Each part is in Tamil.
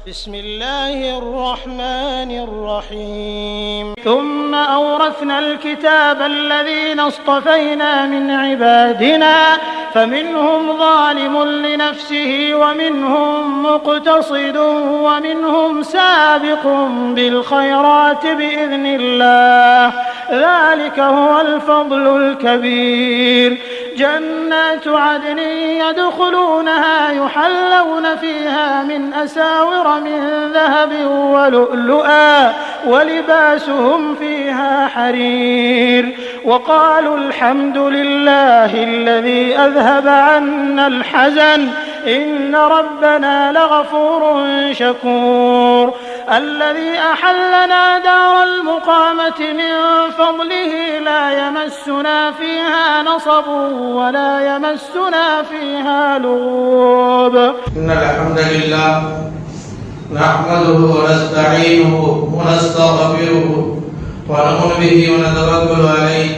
بسم الله الرحمن الرحيم ثم أورثنا الكتاب الذين اصطفينا من عبادنا فمنهم ظالم لنفسه ومنهم مقتصد ومنهم سابق بالخيرات بإذن الله ذلك هو الفضل الكبير جنات عدن يدخلونها يحلون فيها من أساور من ذهب ولؤلؤا ولباسهم فيها حرير وقالوا الحمد لله الذي أذهب عنا الحزن إن ربنا لغفور شكور الذي أحلنا دار المقامة من فضله لا يمسنا فيها نصب ولا يمسنا فيها لغوب إن الحمد لله نحمده ونستعينه ونستغفره ونؤمن به ونتوكل عليه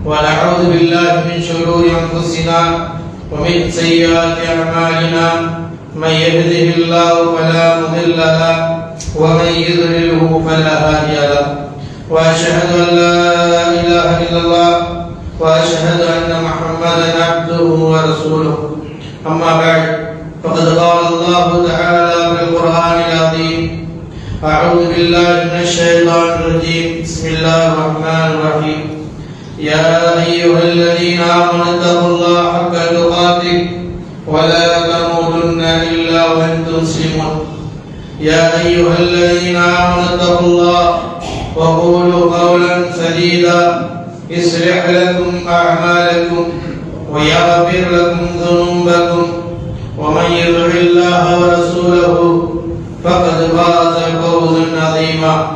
ونعوذ بالله من شرور أنفسنا ومن سيئات أعمالنا من يهده الله فلا مضل له ومن يضلله فلا هادي له وأشهد أن لا إله إلا الله وأشهد أن محمدا عبده ورسوله أما بعد فقد قال الله تعالى في القرآن العظيم أعوذ بالله من الشيطان الرجيم بسم الله الرحمن الرحيم يا أيها الذين آمنوا اتقوا الله حق تقاته ولا تموتن إلا وأنتم مسلمون يا أيها الذين آمنوا اتقوا الله وقولوا قولا سديدا يصلح لكم أعمالكم ويغفر لكم ذنوبكم ومن يطع الله ورسوله فقد فاز فوزا عظيما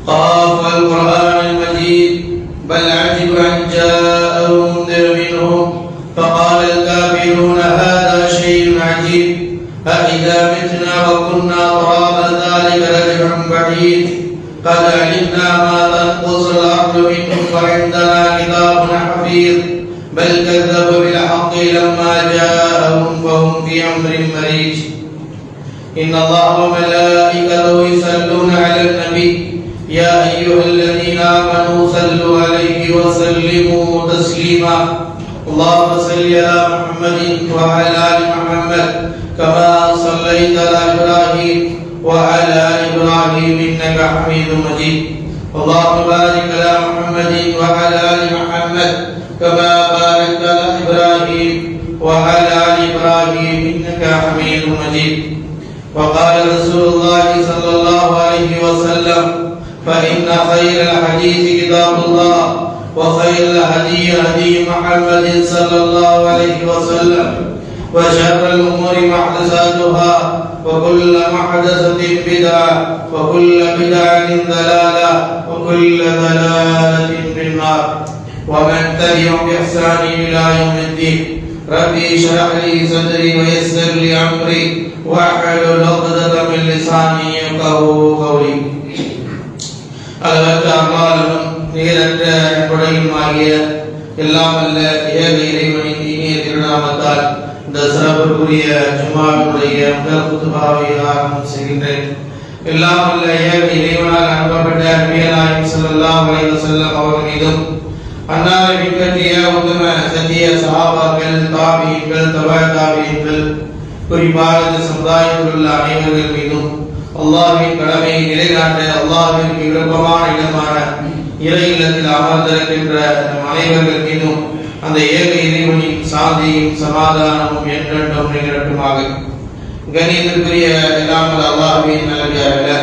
قاف القرآن المجيد بل عجب أن جاءهم منذر منهم فقال الكافرون هذا شيء عجيب أإذا متنا وكنا ترابا ذلك رجع بعيد قد علمنا ما تنقص الأرض منهم وعندنا كتاب حفيظ بل كذبوا بالحق لما جاءهم فهم في أمر مريج إن الله وملائكته يصلون على النبي يا أيها الذين آمنوا صلوا عليه وسلموا تسليما اللهم صل على محمد وعلى آل محمد كما صليت على إبراهيم وعلى آل إبراهيم إنك حميد مجيد اللهم بارك على محمد وعلى آل محمد كما باركت على إبراهيم وعلى آل إبراهيم إنك حميد مجيد وقال رسول الله صلى الله عليه وسلم فإن خير الحديث كتاب الله وخير الهدي هدي محمد صلى الله عليه وسلم وشر الأمور محدثاتها وكل محدثة بدعة وكل بدعة ضلالة وكل ضلالة في النار ومن تبعهم بإحسان إلى يوم الدين ربي اشرح لي صدري ويسر لي أمري واحلل عقدة من لساني يفقهوا قولي அளவற்ற அருளாளனும் நிகரற்ற கொடையுமாகிய எல்லாம் அல்ல ஏக இறைவனின் இனிய திருநாமத்தால் இந்த சிறப்புக்குரிய ஜும்மாவுடைய முதல் குத்துபாவை ஆரம்பம் செய்கின்றேன். எல்லாம் அல்ல ஏக இறைவனால் அனுப்பப்பட்ட நபிகள் நாயகம் ஸல்லல்லாஹு அலைஹி வஸல்லம் அவர்கள் மீதும் அன்னாரை பின்பற்றிய உத்தம சத்திய சஹாபாக்கள் தாபீன்கள் தபா தாபீன்கள் குறிப்பாக இந்த சமுதாயத்தில் உள்ள அனைவர்கள் மீதும் அல்லாஹ்வின் கடமையை நிலைநாட்ட அல்லாஹ்விற்கு விருப்பமான இடமான இறை இல்லத்தில் அமர்ந்திருக்கின்ற அனைவர்கள் மீதும் அந்த ஏக இறைவனின் சாந்தியும் சமாதானமும் என்றென்றும் நிகழட்டுமாக. கண்ணியத்திற்குரிய எல்லாமல் அல்லாஹ்வின் நல்லடியார்களே,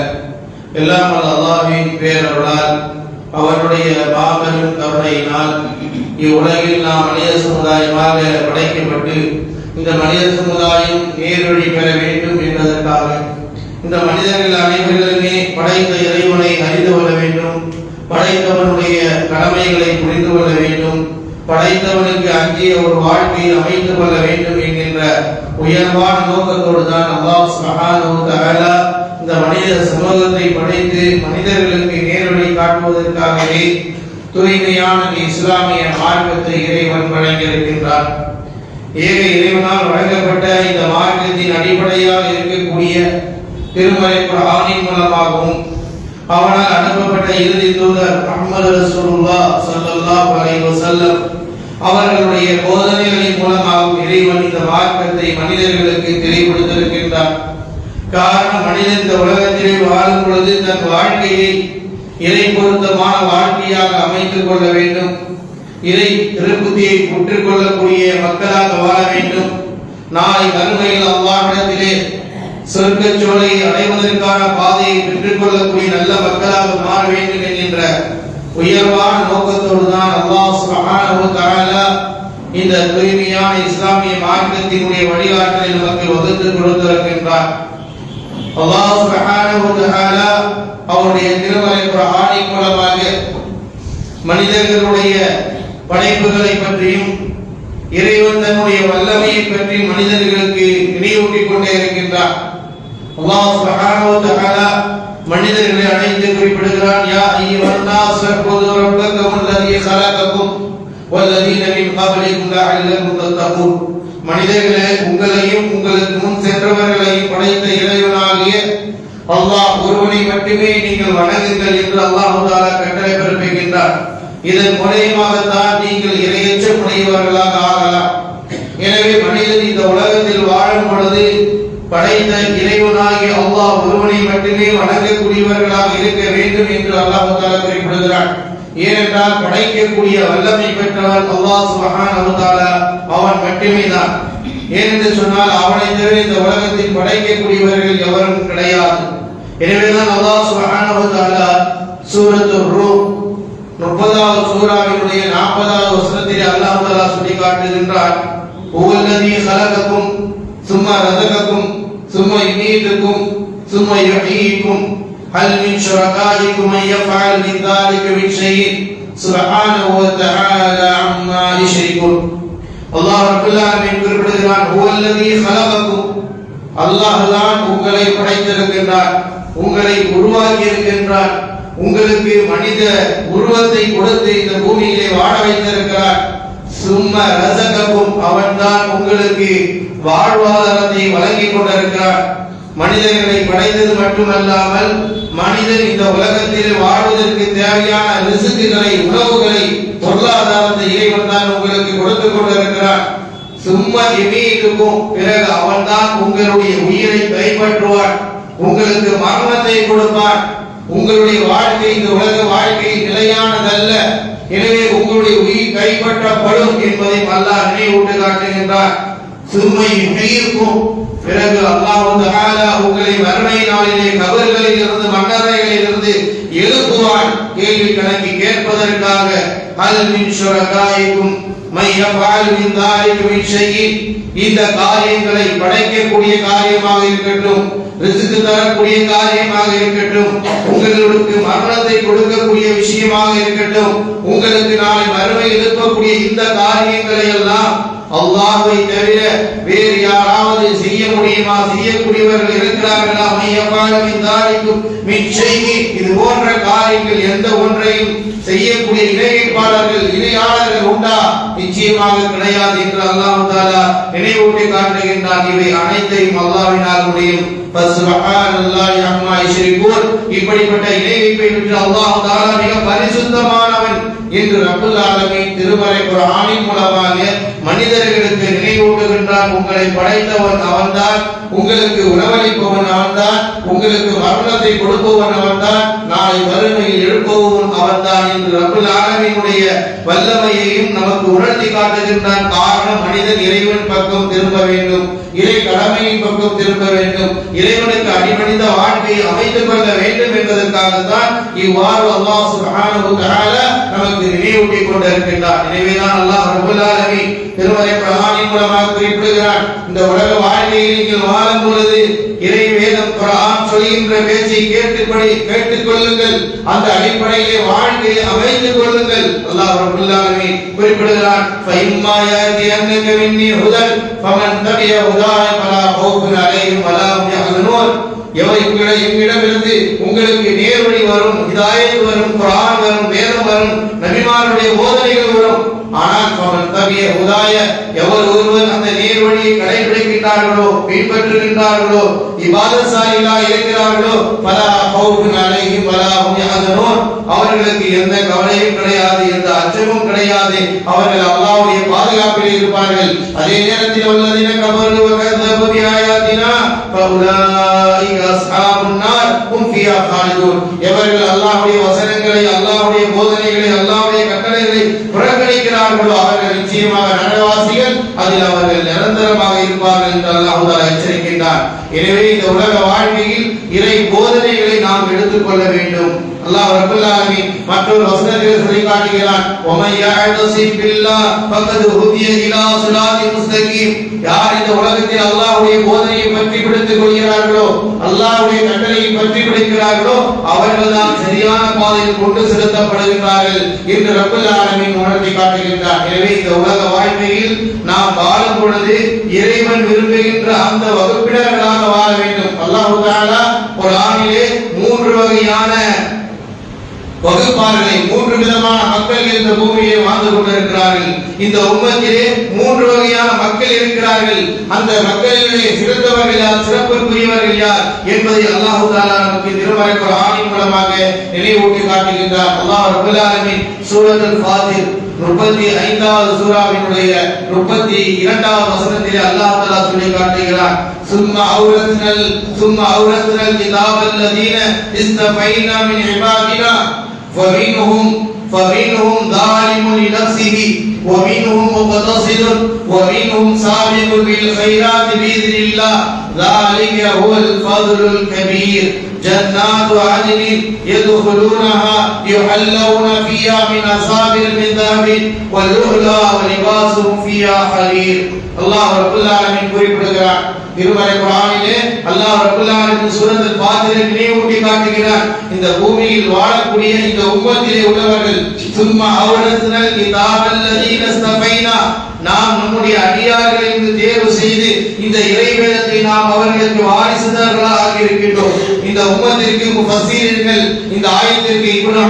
எல்லாமல் அல்லாஹ்வின் பேரருளால் அவருடைய மாபெரும் கருணையினால் இவ்வுலகில் நாம் மனித சமுதாயமாக படைக்கப்பட்டு இந்த மனித சமுதாயம் நேர்வழி பெற வேண்டும் என்பதற்காக இந்த மனிதர்கள் அனைவர்களுமே படைத்த இறைவனை அறிந்து கொள்ள வேண்டும், படைத்தவனுடைய கடமைகளை புரிந்து கொள்ள வேண்டும், படைத்தவனுக்கு அஞ்சிய ஒரு வாழ்க்கையை அமைத்துக் கொள்ள வேண்டும் என்கின்ற உயர்வான நோக்கத்தோடு தான் அல்லாஹ் சுப்ஹானஹு வ தஆலா இந்த மனித சமூகத்தை படைத்து மனிதர்களுக்கு நேர்வழி காட்டுவதற்காகவே தூய்மையான இஸ்லாமிய மார்க்கத்தை இறைவன் வழங்கியிருக்கின்றார். ஏக இறைவனால் வழங்கப்பட்ட இந்த மார்க்கத்தின் அடிப்படையாக இருக்கக்கூடிய திருமறை குர்ஆனின் மூலமாகவும் அவனால் அனுப்பப்பட்ட இறுதி தூதர் முஹம்மது ரசூலுல்லாஹ் ஸல்லல்லாஹு அலைஹி வஸல்லம் அவர்களுடைய போதனைகளின் மூலமாகவும் இறைவன் இந்த மார்க்கத்தை மனிதர்களுக்கு தெளிவுபடுத்தியிருக்கின்றார். காரணம், மனிதன் இந்த உலகத்திலே வாழும் பொழுது தன் வாழ்க்கையை இறை பொருத்தமான வாழ்க்கையாக அமைத்துக் கொள்ள வேண்டும். இறை திருப்தியை முற்றுக் கொள்ளக்கூடிய மக்களாக வாழ வேண்டும். நாளை மறுமையில் அல்லாஹ்விடத்திலே சொர்க்கச் சோலையை அடைவதற்கான பாதையை பெற்றுக் கொள்ளக்கூடிய நல்ல மக்களாக மாற வேண்டும் என்கின்ற உயர்வான நோக்கத்தோடு தான் அல்லாஹ் சுப்ஹானஹு வ தஆலா இந்த தூய்மையான இஸ்லாமிய மார்க்கத்தினுடைய வழிகாட்டலை நமக்கு வகுத்து கொடுத்திருக்கின்றார். அல்லாஹ் சுப்ஹானஹு வ தஆலா அவருடைய திருமறை குர்ஆனின் மூலமாக மனிதர்களுடைய படைப்புகளை பற்றியும் இறைவன் தன்னுடைய வல்லமையை பற்றி மனிதர்களுக்கு நினைவூட்டிக் கொண்டே இருக்கின்றார். அல்லாஹ் சுப்ஹானஹு வ தஆலா மனிதர்களை அழைத்து குறிப்பிடுகிறான். யா அய்யுஹன் நாஸ் உஅ்புது ரப்பக்கும் அல்லதீ خلقக்கும் வல்லதீன மின் கப்லிக்கும் லஅல்லக்கும் தத்தகூன். மனிதர்களே, உங்களையும் உங்களுக்கு முன் சென்றவர்களையும் படைத்த இறைவனாகிய அல்லாஹ் ஒருவனை மட்டுமே நீங்கள் வணங்குங்கள் என்று அல்லாஹ் தஆலா கட்டளை பிறப்பிக்கின்றார். இதன் மூலமாகத்தான் நீங்கள் இறையச்சம் உடையவர்களாக ஆகலாம். எனவே மனிதன் இந்த உலகத்தில் வாழும் பொழுது படைத்த இறைவனாகிய அல்லாஹ் ஒருவனை மட்டுமே வணங்கக்கூடியவர்களாக இருக்க வேண்டும் என்று அல்லாஹ் தஆலா குறிப்பிடுகிறார். ஏனென்றால் படைக்கக்கூடிய வல்லமை பெற்றவன் அல்லாஹ் சுப்ஹானஹு வ தஆலா அவன் மட்டுமே தான். ஏனென்று சொன்னால் அவனை தவிர இந்த உலகத்தில் படைக்கக்கூடியவர்கள் எவரும் கிடையாது. எனவேதான் அல்லாஹ் சுப்ஹானஹு வ தஆலா சூரத்துர் ரூம் 30வது சூராவினுடைய 40வது வசனத்தில் அல்லாஹ் தஆலா சொல்லி காட்டுகின்றார். ஹுவல்லதீ خلقக்கும் ثم رزقكم ثم يميتكم ثم يحييكم هل من شركائكم من يفعل من ذلك من شيء سبحانه وتعالى عما يشركون. அல்லாஹ் ரப்பல் ஆலமீன் குறிப்பிடுகிறான், ஹுவல்லதீ خلقكم, அல்லாஹ் தான் உங்களை படைத்திருக்கின்றார், உங்களை உருவாக்கி இருக்கின்றார், உங்களுக்கு மனித உருவத்தை கொடுத்து இந்த பூமியிலே வாழ வைத்திருக்கிறார். சும்ம ரஸகக்கும், அவன்தான் உங்களுக்கு வாழ்வாதாரத்தை வழங்கிக் கொண்டிருக்கிறார். மனிதர்களை படைத்தது மட்டுமல்லாமல் மனிதன் இந்த உலகத்தில் வாழ்வதற்கு தேவையான ரிஸ்குகளை, உணவுகளை, பொருளாதாரத்தை இறைவன் தான் உங்களுக்கு கொடுத்து கொண்டிருக்கிறார். சும்மா யுமீதுக்கும், பிறகு அவன்தான் உங்களுடைய உயிரை கைப்பற்றுவான், உங்களுக்கு மரணத்தை கொடுப்பான். உங்களுடைய வாழ்க்கை இந்த உலக வாழ்க்கை நிலையானதல்ல. எனவே உங்களுடைய உயிர் கைப்பற்றப்படும் என்பதை அல்லாஹ் நினைவூட்டி காட்டுகின்றார். சும்மை யுஹ்யீக்கும், பிறகு அல்லாஹ் தஆலா உங்களை மறுமை நாளிலே கபர்களில் இருந்து, மண்ணறைகளில் இருந்து எழுப்புவான், கேள்வி கணக்கி கேட்பதற்காக. ஹல் மின் ஷுரகாயிக்கும் மை யஃஅல் மின் தாலிக மின் ஷைஇன், இந்த காரியங்களை படைக்கக்கூடிய காரியமாக இருக்கட்டும், ரிஸ்க் தரக்கூடிய காரியமாக இருக்கட்டும், உங்களுக்கு மரணத்தை கொடுக்கக்கூடிய விஷயமாக இருக்கட்டும், உங்களுக்கு நாளை மறுமை எழுப்பக்கூடிய இந்த காரியங்களை எல்லாம் அல்லாஹ்வை தவிர வேறு யாராவது செய்ய முடியுமா? செய்யக்கூடியவர்கள் இருக்கிறார்களா? இது போன்ற காரியங்கள் எந்த ஒன்றையும் செய்யக்கூடிய இணைப்பாளர்கள், இணையாளர்கள் உண்டா? நிச்சயமாக கிடையாது என்று அல்லாஹ் தஆலா நினைவூட்டி காட்டுகின்றான். இவை அனைத்தையும் அல்லாஹ்வினால் முடியும். ஃபஸ்பஹானல்லாஹி அம்மா யுஷ்ரிகூன், இப்படிப்பட்ட இணை வைப்பை விட்டு அல்லாஹ் தஆலா மிக பரிசுத்தமானவன் என்று ரப்பல் ஆலமீன் திருமறை குர்ஆனின் மூலமாக மனிதர்களுக்கு நினைவூட்டுகின்றான். உங்களை படைத்தவன் அவன்தான், உங்களுக்கு உணவளிப்பவன் அவன்தான், உங்களுக்கு மரணத்தை கொடுப்பவன் அவன்தான், நாளை மறுமையில் எழுப்பவன் அவன்தான் என்று ரப்பல் ஆலமீனுடைய வல்லமையையும் நமக்கு உணர்த்தி காட்டுகின்றான். காரணம், மனிதன் இறைவன் பக்கம் திரும்ப வேண்டும், இறை கடமையின் பக்கம் திரும்ப வேண்டும், இறைவனுக்கு அடிபணிந்த வாழ்க்கையை அமைத்துக் கொள்ள வேண்டும் என்பதற்காகத்தான் இவ்வாறு அல்லாஹ் சுப்ஹானஹு வ தஆலா நமக்கு நினைவூட்டிக் கொண்டிருக்கின்றார். எனவேதான் அல்லாஹ் ரப்பல் ஆலமீன் திருமறை குர்ஆனின் மூலமாக குறிப்பிடுகிறான், இந்த உலக வாழ்க்கையை நீங்கள் வாழும் பொழுது இறை வேதம் குர்ஆன் சொல்கின்ற பேச்சை கேட்டுக் கொள்ளுங்கள், அந்த அடிப்படையிலே வாழ்க்கையை அமைத்துக் கொள்ளுங்கள். அல்லாஹ் ரப்பல் ஆலமீன் குறிப்பிடுகிறான், ஃபஇம்மா யாதியன்னக மின்னி ஹுதன் ஃபமன் தபிய ஹுதாய ஃபலா ஹௌஃபுன் அலைஹிம் வலா ஹும் யஹ்சனூன். எங்களிடமிருந்து உங்களுக்கு நேர்வழி வரும், ஹிதாயத் வரும், குர்ஆன் வரும், வேதம் வரும், நபிமாருடைய போதனைகள் வரும். ஆனால் ஃபமன் தபிய ஹுதாய, எவர் ஒருவர் அந்த கடைபிடிக்கின்றார்களோ பின்பற்றுகின்றார்களோ இபாதத்சாலிகளாக இருக்கிறார்களோ ஃபலா கௌஃபுன் அலைஹிம் வலா ஹும் யஹ்சனூன் அவர்களுக்கு எந்த கவலையும் கிடையாது, எந்த அச்சமும் கிடையாது. அவர்கள் அல்லாஹ்வுடைய பாதுகாப்பில் இருப்பார்கள். அதே நேரத்தில் வல்லதீன கஃபரு வ கஸபு பிஆயாத்தினா ஃபஉலாயிக அஸ்ஹாபுன் நார் ஹும் ஃபியா காலிதூன் எவர்கள் அல்லாஹ்வுடைய வசனங்களை, அல்லாஹ்வுடைய போதனைகளை, அல்லாஹ்வுடைய கட்டளைகளை புறக்கணிக்கிறார்களோ அவர்கள் நிச்சயமாக நரகவாசிகள், அதில் அவர்கள் நிரந்தரமாக இருப்பார்கள் என்று அல்லாஹ் தஆலா எச்சரிக்கின்றார். எனவே இந்த உலக வாழ்க்கையில் இறை போதனைகளை நாம் எடுத்துக்கொள்ள வேண்டும். அல்லாஹ் ரப்பல் ஆலமீன் மற்றொரு வசனத்தில் சொல்லி காட்டுகிறான், وَمَن يَعْتَصِمْ بِاللَّهِ فَقَدْ هُدِيَ إِلَى صِرَاطٍ مُسْتَقِيمٍ யார் இந்த உலகத்தில் அல்லாஹ்வுடைய போதனையை பற்றி பிடித்துக் கொள்கிறார்களோ, அல்லாஹ்வுடைய கட்டளையை பற்றி பிடிக்கிறார்களோ அவர்கள்தான் சரியான பாதையில் கொண்டு செலுத்தப்படுகிறார்கள் என்று ரப்பல் ஆலமீன் உணர்த்தி காட்டுகின்றார். எனவே இந்த உலக வாழ்க்கையில் நாம் வாழும் பொழுது இறைவன் விரும்புகின்ற அந்த வகுப்பினர்களாக வாழ வேண்டும். அல்லாஹ் தஆலா குர்ஆனிலே 3 வகையான வகுப்பார்களை, 3 விதமான மக்கள் இந்த பூமியிலே வாழ்ந்து கொண்டிருக்கிறார்கள். இந்த உம்மத்திலே 3 வகையான மக்கள் இருக்கிறார்கள். அந்த மக்களிலே சிறந்தவர்கள் யார், சிறப்புக்குரியவர்கள் யார் என்பதை அல்லாஹ் தஆலா நமக்கு திருமறை குர்ஆனின் மூலமாக நினைவூட்டி காட்டுகின்றார். அல்லாஹ் ரப்பல் ஆலமீன் சூரத்துல் ஃபாத்திர் 35வது சூராவினுடைய 32வது வசனத்திலே அல்லாஹ் தஆலா சொல்லி காட்டுகிறார், ثم أورثنا الكتاب الذين استفينا من عبادنا فمنهم ظالم لنفسه ومنهم مقتصد ومنهم سابق بالخيرات بإذن الله ذلك هو الفضل الكبير جنات عدن يدخلونها يحلون فيها من أساور من ذهب ولؤلؤا ولباسهم فيها حرير. அல்லாஹ் ரப்பல் ஆலமீன் குறிப்பிடுகிறார் திருமறை குர்ஆனிலே, அல்லாஹ் ரப்பல் ஆலமீன் சூரத்துல் ஃபாத்திரை நினைவூட்டி காட்டுகிறார். இந்த பூமியில் வாழக்கூடிய இந்த உம்மத்திலே உள்ளவர்கள் ثم أورثنا الكتاب الذين استفينا நாம் நம்முடைய அடியார்களை தேர்வு செய்து இந்த இறைவேதத்தை நாம் அவர்களுக்கு வாரிசுதாரர்களாக ஆக்கியிருக்கின்றோம். இந்த உம்மத்திற்கு முஃபஸ்ஸீர்கள் இந்த ஆயத்திற்கு இப்னு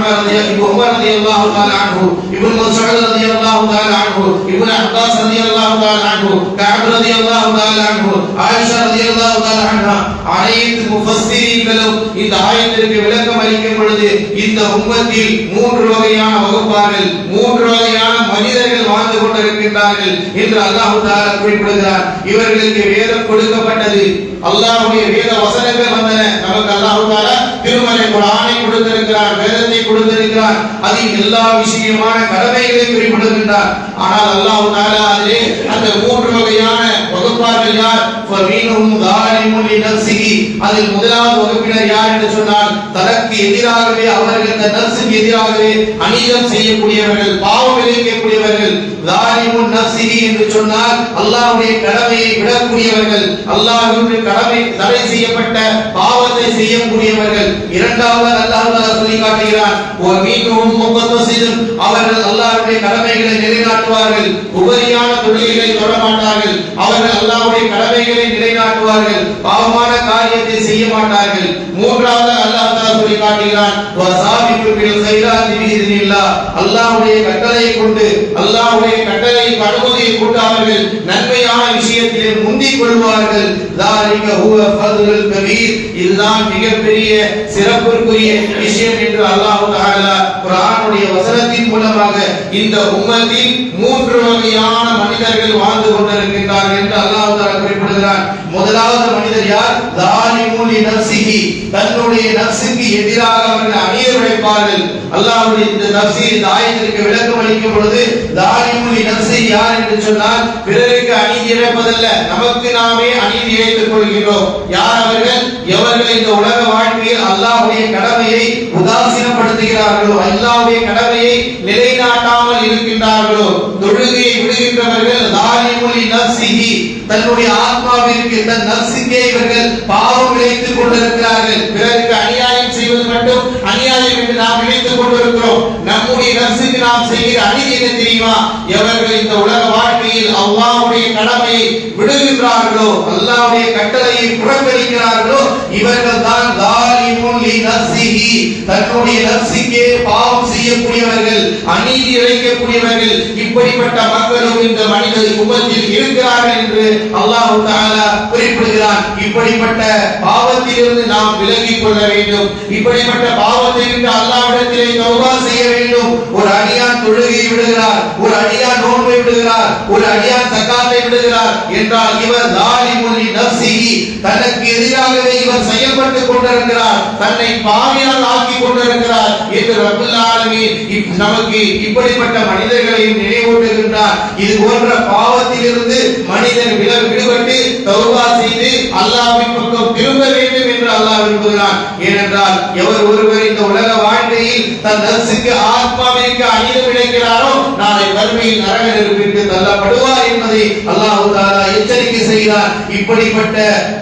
உமர் ரலியல்லாஹு தஆலா அன்ஹு, இப்னு மஸ்ஊத் ரலியல்லாஹு தஆலா அன்ஹு, இப்னு அப்பாஸ் ரலியல்லாஹு தஆலா அன்ஹு, கஅப் ரலியல்லாஹு தஆலா அன்ஹு, ஆயிஷா ரலியல்லாஹு தஆலா அன்ஹா அனைத்து முஃபஸ்ஸீர்களும் இந்த ஆயத்திற்கு விளக்கம் அளிக்கும் பொழுது இந்த உம்மத்தில் 3 வகையான வகுப்பார்கள், 3 வகையான மனிதர்கள் வாழ்ந்து கொண்டிருக்கின்றார்கள் என்று அல்லாஹ் தஆலா குறிப்பிடுகிறார். இவர்களுக்கு வேதம் கொடுக்கப்பட்டது, அல்லாஹ்வுடைய வேத வசனங்கள் வந்தன. நமக்கு அல்லாஹ் தஆலா திருமறை குர்ஆனை கொடுத்திருக்கிறார், வேதத்தை கொடுத்திருக்கிறார். அதில் எல்லா விஷயமான கடமைகளை குறிப்பிடுகின்றார். ஆனால் அல்லாஹ் தஆலா அதிலே அந்த 3 வகையான வகுப்பார்கள் யார், ஃபமீனும் ஸாலிமுன் லினஃப்ஸிஹி அதில் முதலாவது வகுப்பினர் யார் என்று சொன்னால் தனக்கு எதிராகவே, அவர்கள் அந்த நஃப்ஸுக்கு எதிராகவே அநீதம் செய்யக்கூடியவர்கள், பாவம் இழைக்கக்கூடியவர்கள். ஸாலிமுன் நஃப்ஸிஹி என்று சொன்னால் அல்லாஹ்வுடைய கடமையை விடக்கூடியவர்கள், அல்லாஹ்வுடைய கடமை தடை செய்யப்பட்ட பாவத்தை செய்யக்கூடியவர்கள். இரண்டாவது அல்லாஹ் தஆலா சொல்லி காட்டுகிறான், வமீனும் முகத்தஸிதுன் அவர்கள் அல்லாஹ்வுடைய கடமைகளை நிலைநாட்டுவார்கள், உபரியான தொழில்களை தொட மாட்டார்கள். அவர்கள் அல்லாஹ்வுடைய கடமைகளை நிலைநாட்டுவார்கள், பாவமான காரியத்தை செய்ய மாட்டார்கள். மூன்றாவது அல்லாஹ் தஆலா சொல்லி காட்டுகிறான், வஸாபிகு பில் கைராத்தி பிஇذنில்லாஹ் அல்லாஹ்வுடைய கட்டளையை கொண்டு, அல்லாஹ்வுடைய கட்டளையை அனுமதியை கொண்டு அவர்கள் நன்மையான விஷயத்திலே முந்திக் கொள்வார்கள். ذلك هو الفضل الكبير இதுதான் மிகப்பெரிய சிறப்புக்குரிய விஷயம் என்று அல்லாஹ் தஆலா குர்ஆனுடைய வசனத்தின் மூலமாக இந்த உம்மத்தில் 3 வகையான மனிதர்கள் வாழ்ந்து கொண்டிருக்கின்றார்கள் என்று அல்லாஹ் தஆலா குறிப்பிடுகிறார். முதலாவது மனிதர் யார், ஸாலிமுன் லினஃப்ஸிஹி தன்னுடைய நஃப்ஸுக்கு எதிராக அவர்கள் அநீதி இழைப்பார்கள். அல்லாஹ்வுடைய இந்த தஃசீர் இந்த ஆயத்திற்கு விளக்கம் அளிக்கும் பொழுது ஸாலிமுன் லினஃப்ஸிஹி யார் என்று சொன்னால் பிறருக்கு அநீதி இழைப்பதல்ல, நமக்கு நாமே அநீதி இழைத்துக் கொள்கிறோம். யார் அவர்கள், எவர்கள் இந்த உலக வாழ்க்கையில் அல்லாஹ்வுடைய கடமையை உதாசீனப்படுத்துகிறார்களோ, அல்லாஹ்வுடைய கடமையை நிலைநாட்டாமல் இருக்கின்றார்களோ, தொழுகையை விடுகின்றவர்கள் ஸாலிமுன் லினஃப்ஸிஹி தன்னுடைய ஆத்மாவிற்கு, தன் நஃப்ஸுக்கே இவர்கள் பாவம் இழைத்துக் கொண்டிருக்கிறார்கள். பிறருக்கு அநியாயம் செய்வது மட்டும் அநியாயம் என்று நாம் நினைத்துக் கொண்டிருக்கிறோம். நம்முடைய நஃப்ஸுக்கு நாம் செய்கிற அநீதி என்ன தெரியுமா? எவர்கள் இந்த உலக வாழ்க்கையில் அல்லாஹ்வுடைய கடமையை விடுகின்றார்களோ, அல்லாஹ்வுடைய கட்டளையை புறக்கணிக்கிறார்களோ, இவர்கள் தான் ஸாலிமுன் லினஃப்ஸிஹி நஃப்ஸிஹி, தன்னுடைய நஃப்ஸுக்கே பாவம் செய்யக்கூடியவர்கள், அநீதி இழைக்கக்கூடியவர்கள், இப்படிப்பட்ட மக்களும் இந்த மனித உம்மத்தில் இருக்கிறார்கள் என்று அல்லாஹ் தஆலா குறிப்பிடுகிறார். இப்படிப்பட்ட பாவத்திலிருந்து நாம் விலகிக் கொள்ள வேண்டும். இப்படிப்பட்ட பாவத்திலிருந்து அல்லாஹ்விடத்திலே தௌபா செய்ய வேண்டும். ஒரு அடியான் தொழுகை விடுகிறார், ஒரு அடியான் நோன்பை விடுகிறார், ஒரு அடியான் ஸகாத்தை விடுகிறார் என்றால் இவர் ஸாலிமுல் நஃப்ஸிஹி, தனக்கு எதிராகவே இவர் செயல்பட்டுக் கொண்டிருக்கிறார், தன்னை பாவியாக ஆக்கிக் கொண்டிருக்கிறார் என்று ரப்பல் ஆலமீன் நமக்கு இப்படிப்பட்ட மனிதர்களையும் நினைவூட்டுகின்றார். இது போன்ற பாவத்திலிருந்து மனிதன் விடுபட்டு தௌபா செய்து அல்லாஹ்வின் பக்கம் திரும்ப வேண்டும் என்று அல்லாஹ் விரும்புகிறான். ஏனென்றால் எவர் ஒருவர் இந்த உலக வாழ்க்கையில் தன் நஃப்ஸுக்கு ஆத்மாவிற்கு அநீதம் இழைக்கிறாரோ நாளை மறுமையில் நரக நெருப்பிற்கு தள்ளப்படுவார் என்பதை அல்லாஹ் தஆலா எச்சரிக்கை செய்கிறார். இப்படிப்பட்ட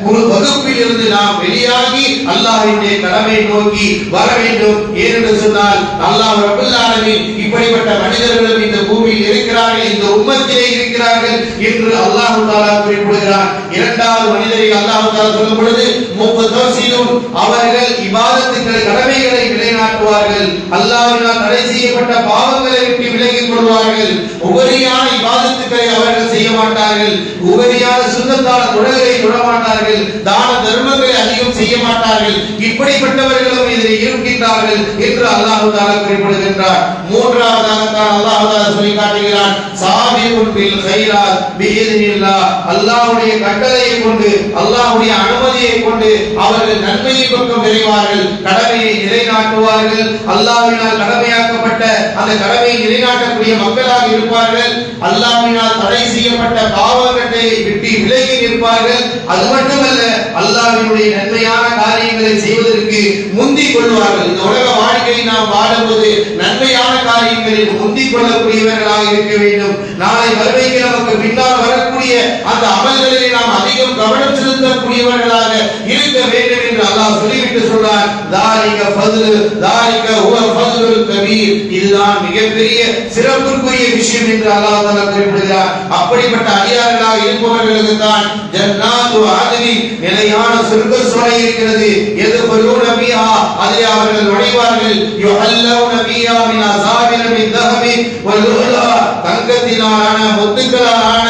ஒரு வகுப்பில் இருந்து நாம் வெளியாகி அல்லாஹ்வுடைய கடமை நோக்கி வர வேண்டும். ஏனென்று சொன்னால் அல்லாஹ் ரப்பல் ஆலமீன் இப்படிப்பட்ட மனிதர்களும் இந்த பூமியில் இருக்கிறார்கள், இந்த உம்மத்திலே இருக்கிறார்கள் என்று அல்லாஹ் தஆலா குறிப்பிடுகிறார். இரண்டாவது மனிதரை அல்லாஹ் தஆலா சொல்லும் பொழுது முஃதஸிலூன், அவர்கள் இபாதத்துக்கள் கடமைகளை நிலைநாட்டுவார்கள், அல்லாஹ்வினால் தடை செய்யப்பட்ட பாவங்களை விட்டு விலகிக் கொள்வார்கள், உபரியான இபாதத்துக்களை அவர்கள் செய்ய மாட்டார்கள், உபரியான சுன்னத்தான தொழுகையை தொழ மாட்டார்கள், தான தர்மங்களை அதிகம் செய்ய மாட்டார்கள், இப்படிப்பட்டவர்களும் இதில் இருக்கின்றார்கள் என்று அல்லாஹ் தஆலா குறிப்பிடுகின்றார். மூன்றாவதாக தான் அல்லாஹ் தஆலா சொல்லி காட்டுகிறான், சாபிகுன் பில் கைராத் பிஇذنில்லாஹ், அல்லாஹ்வுடைய கட்டளையை கொண்டு அல்லாஹ்வுடைய அனுமதியை கொண்டு அவர்கள் நன்மையின் பக்கம் விரைவார்கள், கடமையை நிலைநாட்டுவார்கள், அல்லாஹ்வினால் கடமையாக்கப்பட்ட அந்த கடமையை நிலைநாட்டக்கூடிய மக்களாக இருப்பார்கள், அல்லாஹ்வினால் தடை செய்யப்பட்ட பாவங்களை விட்டு விலகி நிற்பார்கள். அது மட்டுமல்ல, அல்லாஹ்வினுடைய நன்மையான காரியங்களை செய்வதற்கு முந்திக் கொள்வார்கள். இந்த உலக வாழ்க்கையை நாம் வாழும்போது நன்மையான காரியங்களில் முந்திக் கொள்ளக்கூடியவர்களாக இருக்க வேண்டும். நாளை மறுமைக்கு நமக்கு பின்னால் வரக்கூடிய அந்த அமல்களிலே நாம் அதிகம் கவனம் செலுத்தக்கூடியவர்களாக இருக்க வேண்டும் என்று அல்லாஹ் சொல்லிவிட்டு சொல்றார், தாலிக ஃபத்லு, தாலிக ஹுவ ஃபத்லுல் கபீர், இதுதான் மிகப்பெரிய சிறப்புக்குரிய விஷயம் என்று அல்லாஹ் தஆலா குறிப்பிடுகிறார். அப்படிப்பட்ட அடியார்களாக இருப்பவர்களுக்கு தான் ஜன்னாத்து ஆத்னி, நிலையான சொர்க்க சோலை இருக்கிறது. யதுகுலூன பிஹா, அதிலே அவர்கள் நுழைவார்கள். யுஹல்லூன பிஹா மின் அஸாபிர மின் தஹபி வல் லுஅலா, தங்கத்தினாலான முத்துக்களாலான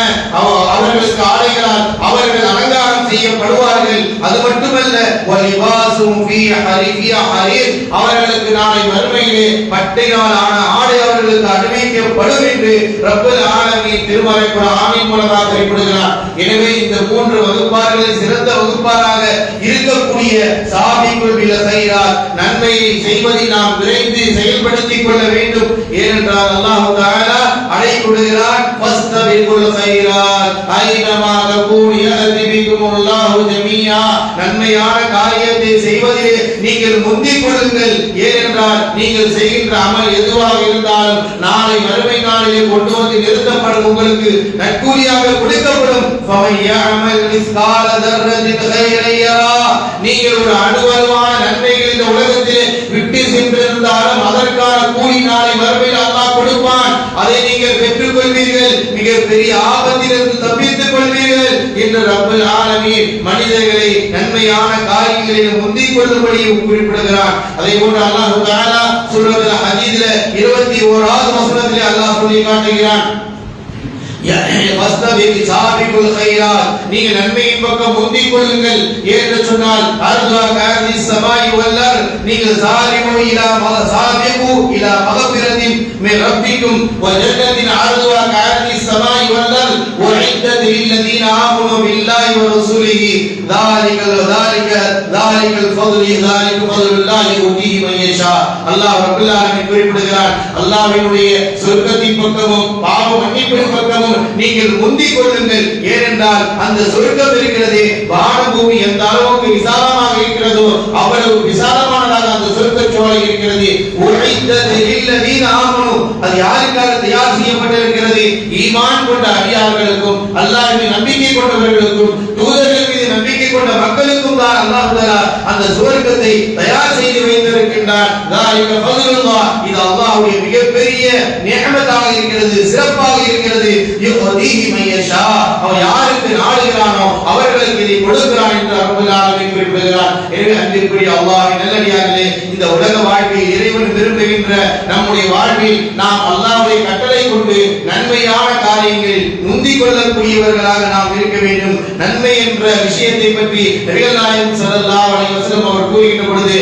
அவர்களுக்கு ஆடைகளால் அவர்கள் அலங்காரம் செய்யப்படுவார்கள். அது மட்டுமல்ல, வலிபாசும் ஃபீ ஹரீர், அவர்களுக்கு நாளை மறுமையிலே பட்டையாலான ஆடை அவர்களுக்கு அணிவிக்கப்படும் என்று ரப்பல் ஆலமீன் திருமறை குர்ஆனின் மூலமாக குறிப்பிடுகிறார். எனவே இந்த மூன்று வகுப்பார்களில் சிறந்த வகுப்பாராக இருக்கக்கூடிய சாபிகுல் பில் கைராத், நன்மையை செய்வதை நாம் விரைந்து செயல்படுத்திக் கொள்ள வேண்டும். ஏனென்றால் அல்லாஹ் தஆலா அழைக்கிறான், ஃபஸ்தபிகுல் கைராத் ஐனமா தகூனு யஅதி பிகுமுல்லாஹு ஜமீஆ, நன்மையான காரியத்தை செய்வதிலே நீங்கள் முந்திக் கொள்ளுங்கள். ஏனென்றால் நீங்கள் செய்கின்ற அமல் எதுவாக இருந்தாலும் நாளை மறுமை நாளிலே கொண்டு வந்து நிறுத்தப்படும், உங்களுக்கு நற்கூலியாக கொடுக்கப்படும். ஃபமையஅமல் மிஸ்கால தர்ரத்தின் கைரன் யரா, நீங்கள் ஒரு அணுவளவான நன்மைகள் இந்த உலகத்திலே விட்டு சென்றிருந்தாலும் அதற்கான கூலி நாளை மறுமையில் அல்லாஹ் கொடுப்பான். அதை நீங்கள் பெற்றுக் கொள்வீர்கள், மிகப்பெரிய ஆபத்திலிருந்து தப்பித்துக் கொள்வீர்கள் என்று ரப்பல் ஆலமீன் மனிதர்களை நன்மையான காரியங்களில் முந்திக் கொள்ளும்படி குறிப்பிடுகிறான். அதே போன்று அல்லாஹ் தஆலா சூரத்துல் ஹதீத்ல 21வது வசனத்திலே அல்லாஹ் சொல்லி காட்டுகிறான், நீங்கள் நன்மையின் பக்கம் முந்திக் கொள்ளுங்கள் என்று சொன்னால் நீங்கள் சாரிமு இலா சாபிகு இலா மக்ஃபிரத்தின் மின் ரப்பிக்கும் வ ஜன்னத்தின் அர்துஹா கஅர்திஸ் ஸமாஇ வல் அர்த் உஇத்தத் லில்லதீன ஆமனு பில்லாஹி வ ரசூலிஹி தாலிகல் ஃபதுலுல்லாஹி யுதீஹி மன் யஷா. அல்லாஹ் ரப்பல் ஆலமீன் குறிப்பிடுகிறார், அல்லாஹ்வினுடைய சொர்க்கத்தின் பக்கமும் பாவ மன்னிப்பின் பக்கமும் நீங்கள் முந்திக் கொள்ளுங்கள். ஏனென்றால் அந்த சொர்க்கம் இருக்கிறதே, வானபூமி எந்த அளவுக்கு விசாலமாக இருக்கிறதோ அவ்வளவு விசாலமானதாக அந்த சொர்க்க சோலை இருக்கிறது. அது யாருக்காக தயார் செய்யப்பட்டிருக்கிறது? ஈமான் கொண்ட அடியார்களுக்கும் அல்லாஹ்வின் நம்பிக்கை கொண்டவர்களுக்கும் தூதர்கள் மீது நம்பிக்கை கொண்ட மக்களுக்கும் தான் அல்லாஹ் தஆலா அந்த சுவர்க்கத்தை தயார் செய்து வைத்திருக்கின்றான். இது அல்லாஹ்வுடைய மிகப்பெரிய நிஅமத்தாக இருக்கிறது, சிறப்பாக இருக்கிறது. அவன் யாருக்கு நாடுகிறானோ அவர்களுக்கு இதை கொடுக்கிறான் என்று ரப்பல் ஆலமீன் குறிப்பிடுகிறார். எனவே அன்பிற்குரிய அல்லாஹ்வின் நல்லடியார்களே, இந்த உலக வாழ்க்கையில் இறைவன் விரும்புகின்ற நம்முடைய வாழ்வில் நாம் அல்லாஹ்வுடைய கட்டளை கொண்டு நன்மையான காரியங்களில் முந்திக் கொள்ளக்கூடியவர்களாக நாம் இருக்க வேண்டும். நன்மை என்ற விஷயத்தை பற்றி நபிகள் நாயகம் ஸல்லல்லாஹு அலைஹி வஸல்லம் அவர் கூறுகின்ற பொழுது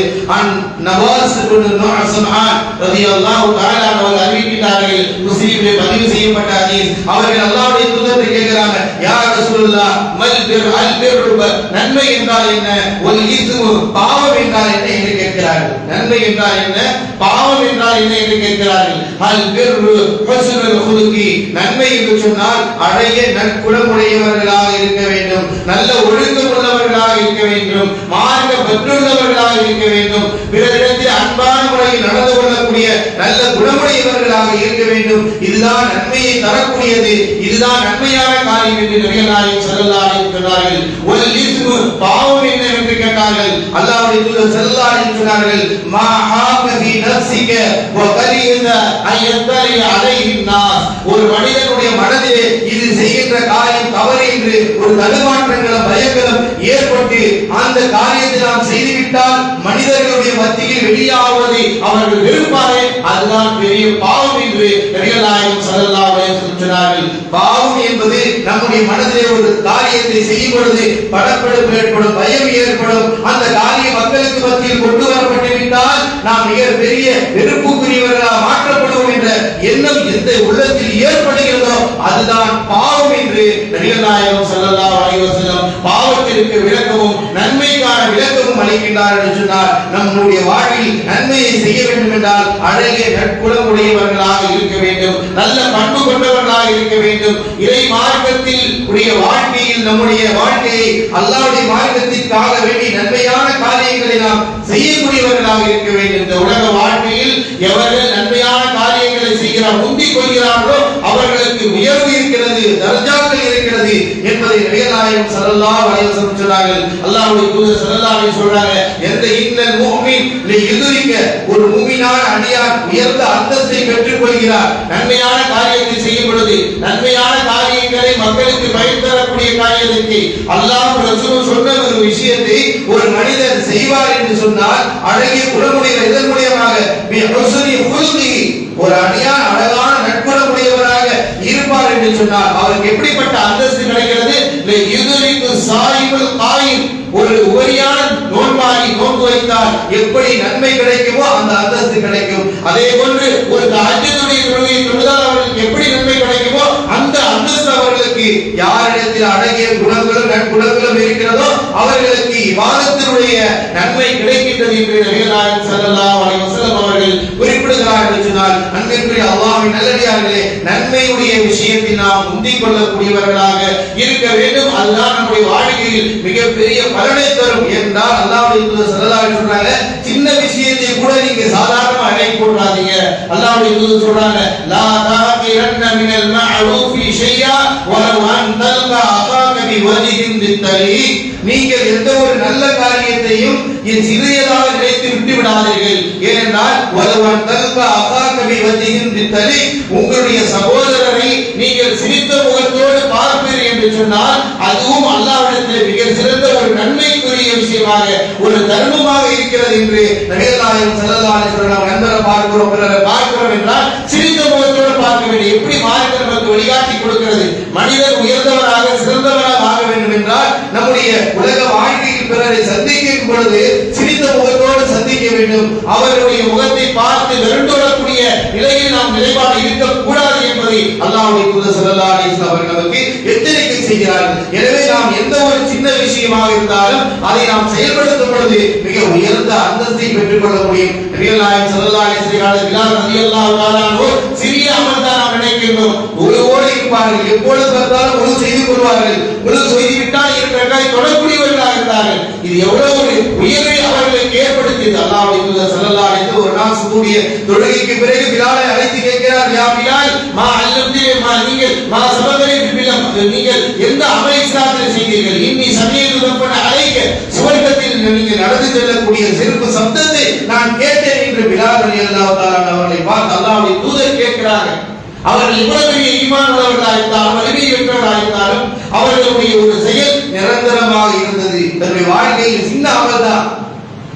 நவாஸ் இப்னு நுஅஸ்மான் ரலியல்லாஹு தஆலா அவர்கள் அறிவிக்கிறார்கள், முஸ்லிமிலே பதிவு செய்யப்பட்ட ஹதீஸ். அவர்கள் அல்லாஹ்வுடைய தூதரை கேட்கிறாங்க, யா ரசூலுல்லாஹ் மல் பிர் அல் பிர்ரு, நன்மை என்றால் என்ன, வல் இஸ்மு பாவம் என்றால் என்ன என்று கேட்கிறார்கள். நன்மை என்றால் என்ன, பாவம் என்றால் என்ன என்று கேட்கிறார்கள். அல் பிர்ரு ஹுஸ்னுல் குலுகி, நன்மை என்று சொன்னால் அழகிய நற்குணமுடையவர்களாக இருக்க வேண்டும், நல்ல ஒழுக்கம் உள்ளவர்களாக இருக்க வேண்டும், மார்க்க பெற்றுள்ளவர்களாக இருக்க வேண்டும், பிறரிடத்தில் அன்பான முறையில் நடந்து கொள்ளக்கூடிய நல்ல குணமுடையவர்களாக இருக்க வேண்டும். இதுதான் நன்மையை தரக்கூடியது, இதுதான் நன்மையான காரியம் என்று நபிகள் நாயகம் ஸல்லல்லாஹு அலைஹி வஸல்லம் சொன்னார்கள். வல் இஸ்மு, பாவம் என்ன என்று கேட்டார்கள். அல்லாஹ்வுடைய தூதர் ஸல்லல்லாஹு அலைஹி வஸல்லம் சொன்னார்கள், மா ஹாக ஃபீ நஃப்ஸிக வ கரீத அய்யத்தலி அலைஹி நாஸ், ஒரு மனிதனுடைய மனதிலே இது செய்கின்ற காரியம் தவறு என்று ஒரு தடுமாற்றங்களும் பயங்களும் ஏற்பட்டு அந்த காரியத்தை நாம் செய்துவிட்டால் மனிதர்களுடைய மத்தியில் வெளியாவதை அவர்கள் விரும்பாரே, அதுதான் பெரிய பாவம் என்று நபிகள் நாயகம் ஸல்லல்லாஹு அலைஹி வஸல்லம் சொன்னார்கள். பாவம் என்பது நம்முடைய மனதிலே ஒரு காரியத்தை செய்யும் பொழுது படப்படும் ஏற்படும், பயம் ஏற்படும், அந்த காரியம் மக்களுக்கு மத்தியில் கொண்டு வரப்பட்டு விட்டால் நாம் மிக பெரிய வெறுப்புக்குரியவர்களாக மாற்றப்படுவோம் என்ற எண்ணம் எந்த உள்ளத்தில் ஏற்படுகிறதோ அதுதான் பாவம் என்று நபிகள் நாயகம் ஸல்லல்லாஹு அலைஹி வஸல்லம் பாவத்திற்கு விளக்கமும் நன்மைக்கான விளக்கமும் அளிக்கின்றார் என்று சொன்னார். நம்முடைய வாழ்வில் நன்மையை செய்ய வேண்டும் என்றால் அழகிய நற்குணமுடையவர்களாக இருக்க வேண்டும், நல்ல பண்பு கொண்டவர்களாக இருக்க வேண்டும். இறை மார்க்கத்தில் உடைய வாழ்க்கையில் நம்முடைய வாழ்க்கையை அல்லாஹ்வுடைய மார்க்கத்திற்காக வேண்டி நன்மையான காரியங்களை நாம் செய்யக்கூடியவர்களாக இருக்க வேண்டும். இந்த உலக வாழ்க்கையில் எவர்கள் நன்மையான காரியங்களை செய்கிறார், முந்திக் கொள்கிறார்களோ அவர்களுக்கு உயர்வு இருக்கிறது, தர்ஜாக்கள் இருக்கிறது என்பதை நபிகள் நாயகம் ஸல்லல்லாஹு அலைஹி வஸல்லம் சொன்னார்கள். அல்லாஹ்வுடைய தூதர் ஸல்லல்லாஹு அலைஹி சொல்றாங்க, எந்த இன்னல் முஃமின் லியுத்ரிக, ஒரு முஃமினான அடியான் உயர்ந்த அந்தஸ்தை பெற்றுக் கொள்கிறார் நன்மையான காரியத்தை செய்யும் பொழுது. நன்மையான காரியங்களை மக்களுக்கு பயன் தரக்கூடிய காரியத்தை அல்லாஹ் ரசூல் சொன்ன ஒரு விஷயத்தை ஒரு மனிதர் செய்வார் என்று சொன்னால் அழகிய குணமுடைய இதன் மூலமாக ஒரு அடியான் அழகான நற்குணமுடையவராக இருப்பார் என்று சொன்னார். அவருக்கு எப்படிப்பட்ட அந்தஸ்து கிடைக்கிறது? ஒரு உபரியான நோன்பாளி நோன்பு வைத்தால் எப்படி நன்மை கிடைக்குமோ அந்த அந்தஸ்து கிடைக்கும். அதே போன்று ஒரு தஹஜ்ஜுடைய தொழுகை தொழுதால் அவர்களுக்கு எப்படி நன்மை கிடைக்குமோ அந்த அந்தஸ்து அவர்களுக்கு, யாரிடத்தில் அழகிய குணங்களும் நற்குணங்களும் இருக்கிறதோ அவர்களுக்கு இபாதத்தினுடைய நன்மை கிடைக்கின்றது என்று நபிகள் நாயகம் ஸல்லல்லாஹு அலைஹி வஸல்லம் அவர்கள் குறிப்பிடுகிறார்கள் என்று சொன்னால், அன்பிற்குரிய அல்லாஹ்வின் நல்லடியார்களே, நன்மையுடைய விஷயத்தில் நாம் முந்திக் கொள்ளக்கூடியவர்களாக இருக்க வேண்டும். அதுதான் நம்முடைய வாழ்க்கையில் மிகப்பெரிய பலனை தரும் என்றால் அல்லாஹ்வுடைய தூதர் ஸல்லல்லாஹு அலைஹி சொல்றாங்க, சின்ன விஷயத்தை கூட நீங்க சாதாரணமா அடை போடாதீங்க. அல்லாஹ்வுடைய தூதர் சொல்றாங்க, லா தஹகிரன்ன மினல் மஅரூஃபி ஷையா வலவ் அன் தல்கா அகாக பிவஜிஹின் பித்தலி, நீங்கள் எந்த ஒரு நல்ல காரியத்தையும் சிறியதாக நினைத்து விட்டு விடாதீர்கள். ஏனென்றால் வலவ் அன் தல்கா அகாக பிவஜிஹின் பித்தலி, உங்களுடைய சகோதரரை நீங்கள் சிரித்த முகத்தோடு பார்ப்பீர்கள் என்று சொன்னால் அதுவும் அல்லாஹ்விடத்தில் மிக சிறந்த ஒரு நன்மைக்குரிய விஷயமாக ஒரு தர்மமாக இருக்கிறது என்று நபிகள் நாயகம் ஸல்லல்லாஹு அலைஹி வஸல்லம் நண்பரை பார்க்கிறோம், பிறரை பார்க்கிறோம் என்றால் சிரித்த முகத்தோடு பார்க்க வேண்டும். எப்படி மார்க்கம் நமக்கு வழிகாட்டி கொடுக்கிறது? மனிதன் உயர்ந்தவராக சிறந்தவராக ஆக வேண்டும் என்றால் நம்முடைய உலக வாழ்க்கையில் பிறரை சந்திக்கும் பொழுது சிரித்த முகத்தோடு சந்திக்க வேண்டும். அவர்களுடைய முகத்தை பார்த்து வெறுண்டோடக்கூடிய நிலையில் நாம் நிலைப்பாடு இருக்கக்கூடாது என்பதை அல்லாஹ்வுடைய தூதர் ஸல்லல்லாஹு அலைஹி வஸல்லம் அவர்கள் நமக்கு எச்சரிக்கை செய்கிறார்கள். எனவே நாம் எந்த ஒரு சின்ன விஷயமாக இருந்தாலும் அதை நாம் செயல்படுத்தும் பொழுது மிக உயர்ந்த அந்தஸ்தை பெற்றுக் கொள்ள முடியும். நபிகள் நாயகம் ஸல்லல்லாஹு அலைஹி வஸல்லம் பிலால் ரலியல்லாஹு தஆலா சிறிய அமல் தான் நாம் நினைக்கின்றோம். ஒருவோடு இருப்பார்கள், எப்பொழுது பார்த்தாலும் ஒழு செய்து கொள்வார்கள், ஒழு செய்து விட்டால் இரண்டாய் தொடக்கூடியவர்களாக இருந்தார்கள். இது எவ்வளவு ஒரு உயர்வை அவர்களுக்கு ஏற்படுத்தியது. அல்லாஹ்வுடைய தூதர் ஸல்லல்லாஹு அலைஹி வஸல்லம் ஒரு நாள் சுபுடைய தொழுகைக்கு பிறகு பிலாலை அழைத்து கேட்கிறார், யா பிலால் மா அல்லம்தி மா நீங்கள் மா சபகரி பிலம், நீங்கள் எந்த அமல் இஸ்லாத்தில் செய்தீர்கள்? இன்னி சமீது ரப்பன அலைக, சுவர்க்கத்தில் நீங்க நடந்து செல்லக்கூடிய செருப்பு சப்தத்தை நான் கேட்டேன் என்று பிலால் ரலியல்லாஹு தஆலா அவர்களை பார்த்து அல்லாஹ்வுடைய தூதர் கேட்கிறார்கள். அவர்கள் இவ்வளவு பெரிய ஈமான் உள்ளவர்களாக இருந்தாலும் வலிமை பெற்றவர்களாக இருந்தாலும் அவர்களுடைய ஒரு செயல் நிரந்தரமாக இருந்தது. தன்னுடைய வாழ்க்கையில் சின்ன அமல் தான்.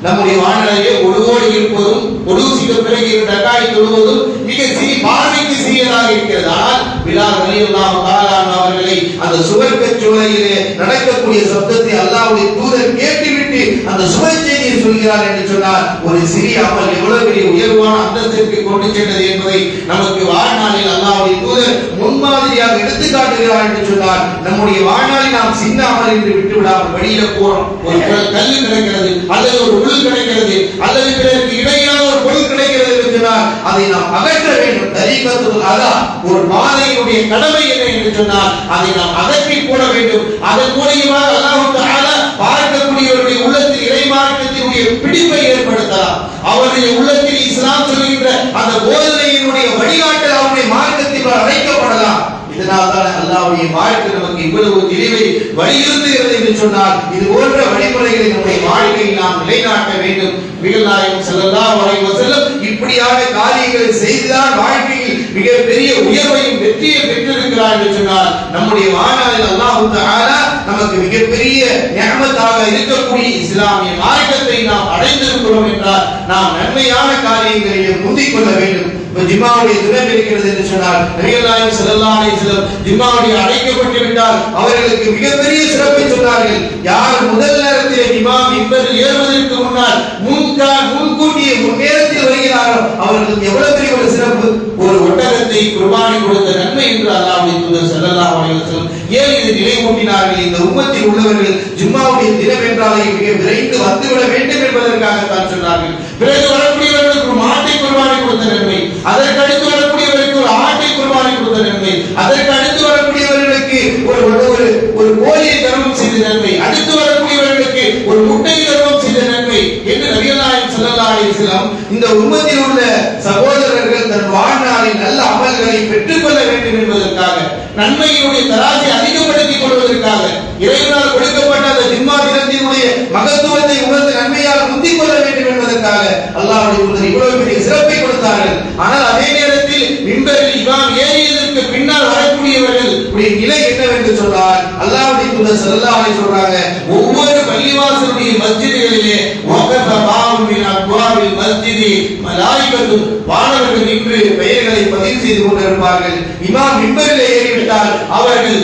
நம்முடைய வாழ்நிலையே ஒழுவோடு இருப்பதும் ஒழுவு செய்த பிறகு ரக்காய் தொழுவதும் மிக பார்வைக்கு சிறியதாக இருக்கிறது. ஆனால் பிலால் ரலியல்லாஹு தஆலா அவர்களை அந்த சுவர்க்க சோலையிலே நடக்கக்கூடிய சப்தத்தை அல்லாஹ்வுடைய தூதர் கேட்டுவிட்டு அந்த சுப செய்தியை சொல்கிறார் என்று சொன்னால் ஒரு சிறிய அமல் எவ்வளவு பெரிய உயர்வான அந்தஸ்திற்கு கொண்டு சென்றது என்பதை நமக்கு வாழ்நாளில் அல்லாஹ்வுடைய தூதர் முன்மாதிரியாக எடுத்து காட்டுகிறார் என்று சொன்னால் நம்முடைய வாழ்நாளில் நாம் சின்ன அமல் என்று விட்டு விடாமல் வழியில போறோம். ஒரு கல்லு கிடைக்கிறது அல்லது ஒரு பொருள் கிடைக்கிறது அல்லது பிறருக்கு இடையிலான ஒரு பொருள் கிடைக்கிறது என்று சொன்னால் அதை நாம் அகற்ற வேண்டும். தரீகத்துல் அதா ஒரு பாதையினுடைய கடமை என்ன என்று சொன்னால் அதை நாம் அகற்றி போட வேண்டும். அதன் மூலமாக அல்லாஹ் தஆலா பார்க்கக்கூடியவருடைய உள்ளத்தில் இறை மார்க்கத்தினுடைய பிடிப்பை ஏற்படுத்தலாம். அவருடைய உள்ளத்தில் இஸ்லாம் சொல்கின்ற அந்த போதனையினுடைய வழிகாட்டல் அவருடைய மார்க்கத்தில் அழைக்கப்படலாம். இதனால் தான் அல்லாஹ்வுடைய வாழ்க்கை நமக்கு இவ்வளவு தெளிவை வலியுறுத்துகிறது என்று சொன்னால் இது போன்ற வழிமுறைகளை நம்முடைய வாழ்க்கையில் நாம் நிலைநாட்ட வேண்டும். நபிகள் நாயகம் ஸல்லல்லாஹு அலைஹி வஸல்லம் இப்படியான காரியங்களை செய்துதான் வாழ்க்கையில் மிகப்பெரிய உயர்வையும் வெற்றியை பெற்றிருக்கிறார் என்று சொன்னால் நம்முடைய வாழ்நாளில் அல்லாஹ் தஆலா நமக்கு மிகப்பெரிய நிஅமத்தாக இருக்கக்கூடிய இஸ்லாமிய மார்க்கத்தை நாம் அடைந்திருக்கிறோம் என்றால் நாம் நன்மையான காரியங்களில் முந்திக் கொள்ள வேண்டும். ஜும்மாவுடைய தினம் இருக்கிறது என்று சொன்னால் நபிகள் நாயகம் ஸல்லல்லாஹு அலைஹி வஸல்லம் ஜும்மாவுடைய அழைக்கப்பட்டு விட்டால் அவர்களுக்கு மிகப்பெரிய சிறப்பை சொன்னார்கள். யார் முதல் நேரத்தில் இமாம் மிம்பரில் ஏறுவதற்கு முன்னால் முன்கூட்டிய நேரத்தில் வருகிறாரோ அவர்களுக்கு எவ்வளவு பெரிய ஒரு சிறப்பு. ஒரு ஒட்டகத்தை குர்பானி கொடுத்த நன்மை என்று அல்லாஹ்வுடைய தூதர் ஸல்லல்லாஹு அலைஹி வஸல்லம் ஏன் இது நிலைமூட்டினார்கள்? இந்த உம்மத்தில் உள்ளவர்கள் ஜும்மாவுடைய தினம் என்றாலே மிக விரைந்து வந்துவிட வேண்டும் என்பதற்காக தான் சொன்னார்கள். பிறகு வரக்கூடியவர்களுக்கு ஒரு மாட்டை குர்பானி கொடுத்த நன்மை, அதற்கு அடுத்து வரக்கூடியவர்களுக்கு ஒரு ஆட்டை குர்பானி கொடுத்த நன்மை, அதற்கு அடுத்து வரக்கூடியவர்களுக்கு ஒரு கோழியை தர்மம் செய்த நன்மை, அடுத்து வரக்கூடியவர்களுக்கு ஒரு முட்டை தர்மம் செய்த நன்மை என்று நபிகள் நாயகம் ஸல்லல்லாஹு அலைஹி வஸல்லம் இந்த உம்மத்தில் உள்ள சகோதரர்கள் தன் வாழ்நாளில் நல்ல அமல்களை பெற்றுக்கொள்ள வேண்டும் என்பதற்காக நன்மையினுடைய தராசை அதிகப்படுத்திக் கொள்வதற்காக இறைவனால் கொடுக்கப்பட்ட அந்த ஜும்மா தினத்தினுடைய மகத்துவத்தை உணர்ந்து நன்மையால் முந்திக் கொள்ள வேண்டும் என்பதற்காக அல்லாஹ்வுடைய தூதர் இவ்வளவு பெரிய சிறப்பை கொடுத்தார்கள். ஆனால் அதே நேரத்தில் மிம்பரில் இமாம் ஏறியதற்கு பின்னால் வரக்கூடியவர்கள் நிலை என்னவென்று சொன்னால் அல்லாஹ்வுடைய தூதர் ஸல்லல்லாஹு அலைஹி சொல்றாங்க, ஒவ்வொரு பள்ளிவாசலுடைய மஸ்ஜிதுகளிலே வகஃப பாவும் மின் அப்வாபில் மஸ்ஜிதி மலாயிகத்து வானவர்கள் நின்று பெயர்களை பதிவு செய்து கொண்டிருப்பார்கள். இமாம் மிம்பரில் ஏறிவிட்டால் அவர்கள்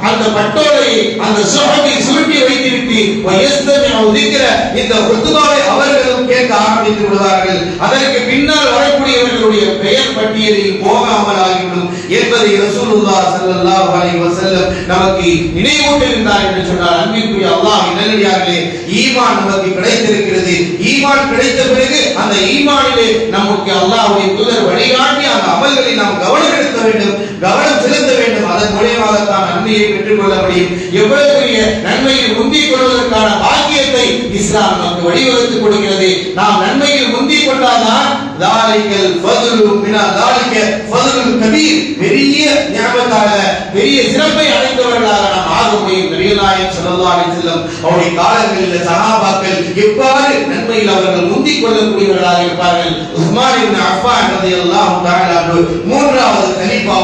அந்த பட்டோலை அந்த சுஹபை சுருட்டி வைத்துவிட்டு வயஸ்தமிஉ திக்ர இந்த குத்பாவை அவர்களும் கேட்க ஆரம்பித்து விடுவார்கள். அதற்கு பின்னால் வரக்கூடியவர்களுடைய பெயர் பட்டியலில் போகாமல் ஆகிவிடும் என்பதை ரசூலுல்லாஹ் ஸல்லல்லாஹு அலைஹி வஸல்லம் நமக்கு நினைவூட்டுகின்றார் என்று சொன்னார். அன்பிற்குரிய அல்லாஹ்வின் நல்லடியார்களே, ஈமான் நமக்கு கிடைத்திருக்கிறது. ஈமான் கிடைத்த பிறகு அந்த ஈமானிலே நமக்கு அல்லாஹ்வுடைய தூதர் வழிகாட்டி அந்த அமல்களை நாம் கவனம் செலுத்த வேண்டும், கவனம் செலுத்த வேண்டும். அதன் மூலமாக தான் நன்மையை பெற்றுக்கொள்ள முடியும். எவ்வளவு பெரிய நன்மையில் முந்திக் கொள்வதற்கான பாக்கியத்தை இஸ்லாம் நமக்கு வழிவகுத்து கொடுக்கிறது. நாம் நன்மையில் முந்திக் கொண்டால்தான் தாலிகல் ஃபதுலு மினா தாலிக ஃபதுலுல் கபீர் பெரிய நிஅமத்தாக பெரிய சிறப்பை அடைந்தவர்களாக நாம் ஆக முடியும். நபிகள் நாயகம் ஸல்லல்லாஹு அலைஹி வஸல்லம் அவருடைய காலங்களில் சஹாபாக்கள் எவ்வாறு நன்மையில் அவர்கள் முந்திக் கொள்ளக்கூடியவர்களாக இருப்பார்கள். உஸ்மான் இப்னு அஃபான் ரலியல்லாஹு தஆலா அன்ஹு மூன்றாவது கலீஃபா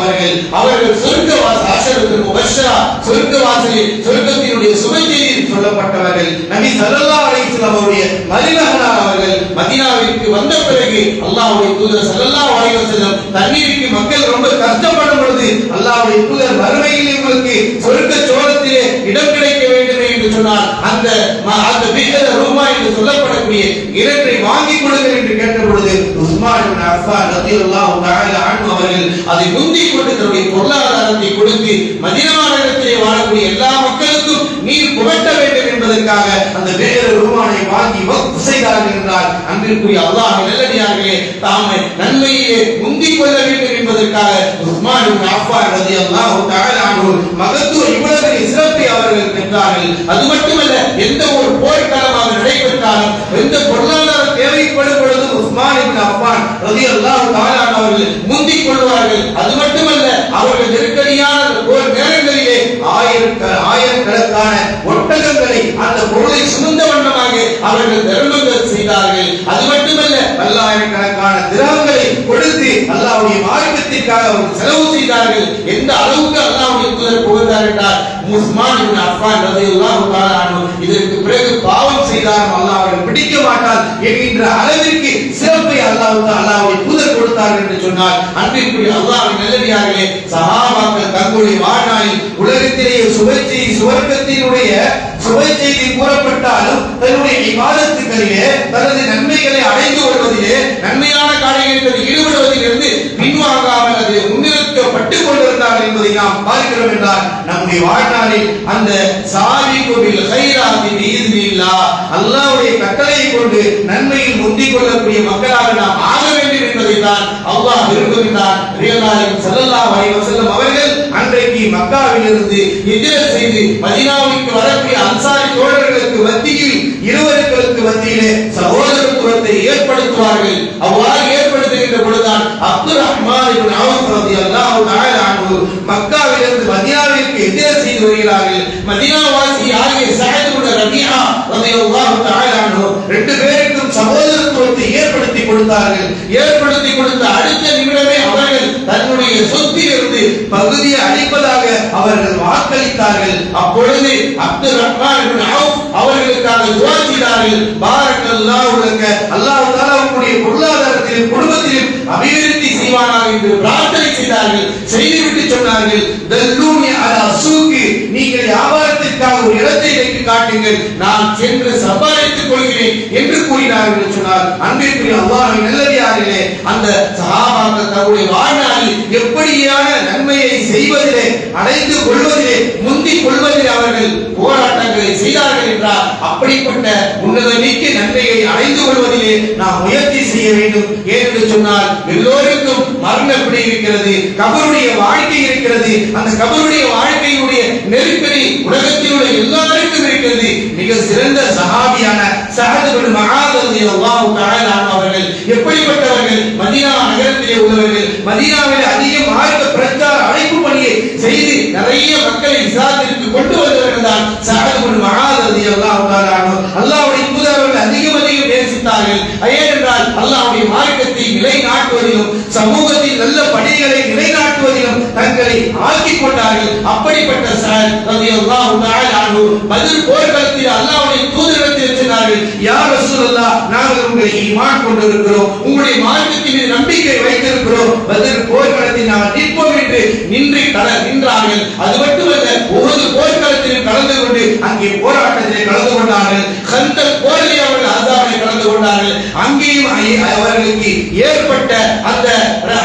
அவர்கள் சொர்க்கவாசல் அஷரத்துல் முபஷ்ஷரா சொர்க்கவாசலில் சொர்க்கத்தினுடைய சுபசெய்தியில் சொல்லப்பட்டவர்கள். நபி ஸல்லல்லாஹு அலைஹி வஸல்லம் அவருடைய மருமகனார் அவர்கள் மதீனாவிற்கு வந்த பிறகு அல்லாஹ்வுடைய தூதர் ஸல்லல்லாஹு அலைஹி வஸல்லம் தண்ணீருக்கு மக்கள் ரொம்ப கஷ்டப்படும் பொழுது அல்லாஹ்வுடைய தூதர் மறுமையில் உங்களுக்கு சொர்க்க சோளத்திலே இடம் கிடைக்க வேண்டும் என்று சொன்னார். அந்த பிஹர ரூமா என்று சொல்லப்படக்கூடிய இரட்டை வாங்கிக் கொடுங்கள் என்று கேட்ட பொழுது உஸ்மான் இப்னு அஃபான் ரலியல்லாஹு தஆலா அன்ஹு அவர்கள் அதை முந்திக் கொண்டு தன்னுடைய பொருளாதாரத்தை கொடுத்து மதீனா நகரத்திலே வாழக்கூடிய எல்லா மக்களுக்கும் நீர் புகட்ட வேண்டும் என்பதற்காக அந்த பிஹர ரூமானை வாங்கி வக்ஃப் செய்தார்கள் என்றால் அன்பிற்குரிய அல்லாஹ்வின் நல்லடியார்களே, தாமே நன்மையிலே முந்திக் கொள்ள வேண்டும் என்பதற்காக உஸ்மான் இப்னு அஃபான் ரலியல்லாஹு தஆலா அன்ஹு மகத்துவ இவ்வளவு சிறப்பை அவர்கள் பெற்றார்கள். அது மட்டுமல்ல, எந்த ஒரு போர்க்களமாக நடைபெற்றாலும் எந்த பொருளாதார தேவைப்படும் பொழுது உஸ்மான் இப்னு அஃபான் ரலியல்லாஹு தஆலா அவர்கள் முந்திக் கொள்வார்கள். அது மட்டுமல்ல, அவர்கள் நெருக்கடியான போர் நேரங்களிலே ஆயிரக்கணக்கான ஒட்டகங்களை அந்த பொருளை சுமந்த வண்ணமாக அவர்கள் தர்மங்கள் செய்தார்கள். அது மட்டுமல்ல, பல்லாயிரக்கணக்கான திரகங்களை கொடுத்து அல்லாஹ்வுடைய மார்க்கத்திற்காக அவர்கள் செலவு செய்தார்கள். எந்த அளவுக்கு அல்லாஹ்வுடைய தூதர் புகழ்ந்தார் என்றால், உஸ்மான் இப்னு அஃபான் ரலியல்லாஹு தஆலா அன்ஹு இதற்கு பிறகு பாவம் செய்தாலும் அல்லாஹ் அவரை பிடிக்க மாட்டார் என்கின்ற அளவிற்கு சிறப்பை அல்லாஹ்வுடைய தூதர் கொடுத்தார்கள் என்று சொன்னார். அன்பிற்குரிய அல்லாஹ்வின் நல்லடியார்களே, சஹாபாக்கள் தங்களுடைய வாழ்நாளில் உலகத்திலேயே சுவர்க்கத்தினுடைய சுவை செய்தி கூறப்பட்டாலும் தன்னுடைய இபாதத்துகளிலே தனது நன்மைகளை அடைந்து கொள்வதிலே நன்மையான காரியங்களில் ஈடுபடுவதிலிருந்து பின்வாங்காமல் அது முன்னிறுத்தப்பட்டுக் கொண்டிருந்தார்கள் என்பதை நாம் பார்க்கிறோம் என்றால், நம்முடைய வாழ்நாளில் அந்த சாபிகுல் கைராத்தி பிஇذنில்லாஹ் அல்லாஹ்வுடைய கட்டளையை கொண்டு நன்மையில் முந்திக் கொள்ளக்கூடிய மக்களாக நாம் ஆக வேண்டும் என்பதை தான் அல்லாஹ் விரும்புகிறார். நபிகள் ஸல்லல்லாஹு அலைஹி வஸல்லம் அவர்கள் அன்றைக்கு மக்காவிலிருந்து ஹிஜ்ரத் செய்து மதீனாவுக்கு வரக்கூடிய அன்சாரி தோழர்களுக்கு மத்தியில் இருவருக்கு மத்தியிலே சகோதரத்துவத்தை ஏற்படுத்துவார்கள். அவ்வாறு ஏற்படுத்துகின்ற பொழுதுதான் அப்துர் ரஹ்மான் இப்னு அவுஃப் ரலியல்லாஹு தஆலா அன்ஹு மக்காவிலிருந்து மதீனாவிற்கு ஹிஜ்ரத் செய்து வருகிறார்கள். மதீனாவாசி ஆகிய ஸஅத் இப்னு ரபீஆ ரலியல்லாஹு தஆலா அன்ஹு ரெண்டு பேருக்கும் சகோதரத்துவத்தை ஏற்படுத்தி கொடுத்தார்கள். ஏற்படுத்தி கொடுத்த அடுத்த நிமிடமே அவர்கள் தன்னுடைய சொத்திலிருந்து பகுதியை அளிப்பதாக அவர்கள் வாக்களித்தார்கள். அப்பொழுது அப்துர் ரஹ்மான் இப்னு அவுஃப் அவர்களுக்காக துஆ செய்தார்கள். பாரக்கல்லாஹு லக, அல்லாஹ் தஆலா உங்களுடைய பொருளாதாரத்திலும் குடும்பத்திலும் அபிவிருத்தி செய்வானாக என்று பிரார்த்தனை செய்தார்கள். செய்துவிட்டு சொன்னார்கள், தல்லூனி அலா சூகி, நீங்கள் வியாபாரத்திற்காக ஒரு இடத்தை வைத்து காட்டுங்கள், நான் சென்று சம்பாதித்துக் கொள்கிறேன் என்று கூறினார்கள் சொன்னார். அன்பிற்குரிய அல்லாஹ்வின் நல்லடியார்களே, அந்த சஹாபாக்கள் தங்களுடைய வாழ்நாளில் எப்படியான நன்மையை செய்வதிலே அடைந்து கொள்வதிலே முந்திக் கொள்வதிலே அவர்கள் போராட்டங்களை செய்தார்கள் என்றால், அப்படிப்பட்ட உன்னதமிக்க நன்மையை அடைந்து கொள்வதிலே நாம் முயற்சி செய்ய வேண்டும். ஏனென்று சொன்னால், எல்லோருக்கும் மரணம் எப்படி இருக்கிறது, கபருடைய வாழ்க்கை இருக்கிறது. அந்த கபருடைய வாழ்க்கையுடைய நெருக்கடி உலகத்தில் உள்ள எல்லாருக்கும் இருக்கிறது. மிக சிறந்த சஹாபியான ஸஅத் இப்னு முஆத் ரலியல்லாஹு தஆலா அவர்கள் எப்படிப்பட்டவர்கள்? மதீனா நகரத்திலே உள்ளவர்கள். மதீனாவில் அதிக மார்க்க பிரச்சார அழைப்பு பணியை செய்து நிறைய மக்களை இஸ்லாத்திற்கு கொண்டு வந்தவர்கள் தான் ஸஅத் இப்னு முஆத் ரலியல்லாஹு தஆலா அன்ஹு. அல்லாஹ்வுடைய தூதர்கள் அதிகம் நேசித்தார்கள். ஏனென்றால் அல்லாஹ்வுடைய மார்க்கத்தை நிலைநாட்டுவதிலும் சமூகத்தில் நல்ல பணிகளை நிலைநாட்டுவதிலும் தங்களை ஆக்கிக் கொண்டார்கள். அப்படிப்பட்ட ஸஅத் ரலியல்லாஹு தஆலா அன்ஹு பத்ர் போர்க்களத்தில் அல்லாஹ்வுடைய தூதரிடத்தில் சொன்னார்கள், யா ரசூலல்லாஹ், நாங்கள் உங்களை ஈமான் கொண்டிருக்கிறோம், உங்களுடைய மார்க்கத்தின் மீது நம்பிக்கை வைத்திருக்கிறோம், பத்ர் போர்க்களத்தில் நாங்கள் நிற்போம் என்று நின்றார்கள். அது மட்டுமல்ல, உஹது போர்க்களத்தில் கலந்து கொண்டு அங்கே போராட்டத்திலே கலந்து கொண்டார்கள். கந்தக் போரிலே அவர்கள் அஸாபிலே கலந்து கொண்டார்கள். அங்கேயும் அவர்களுக்கு ஏற்பட்ட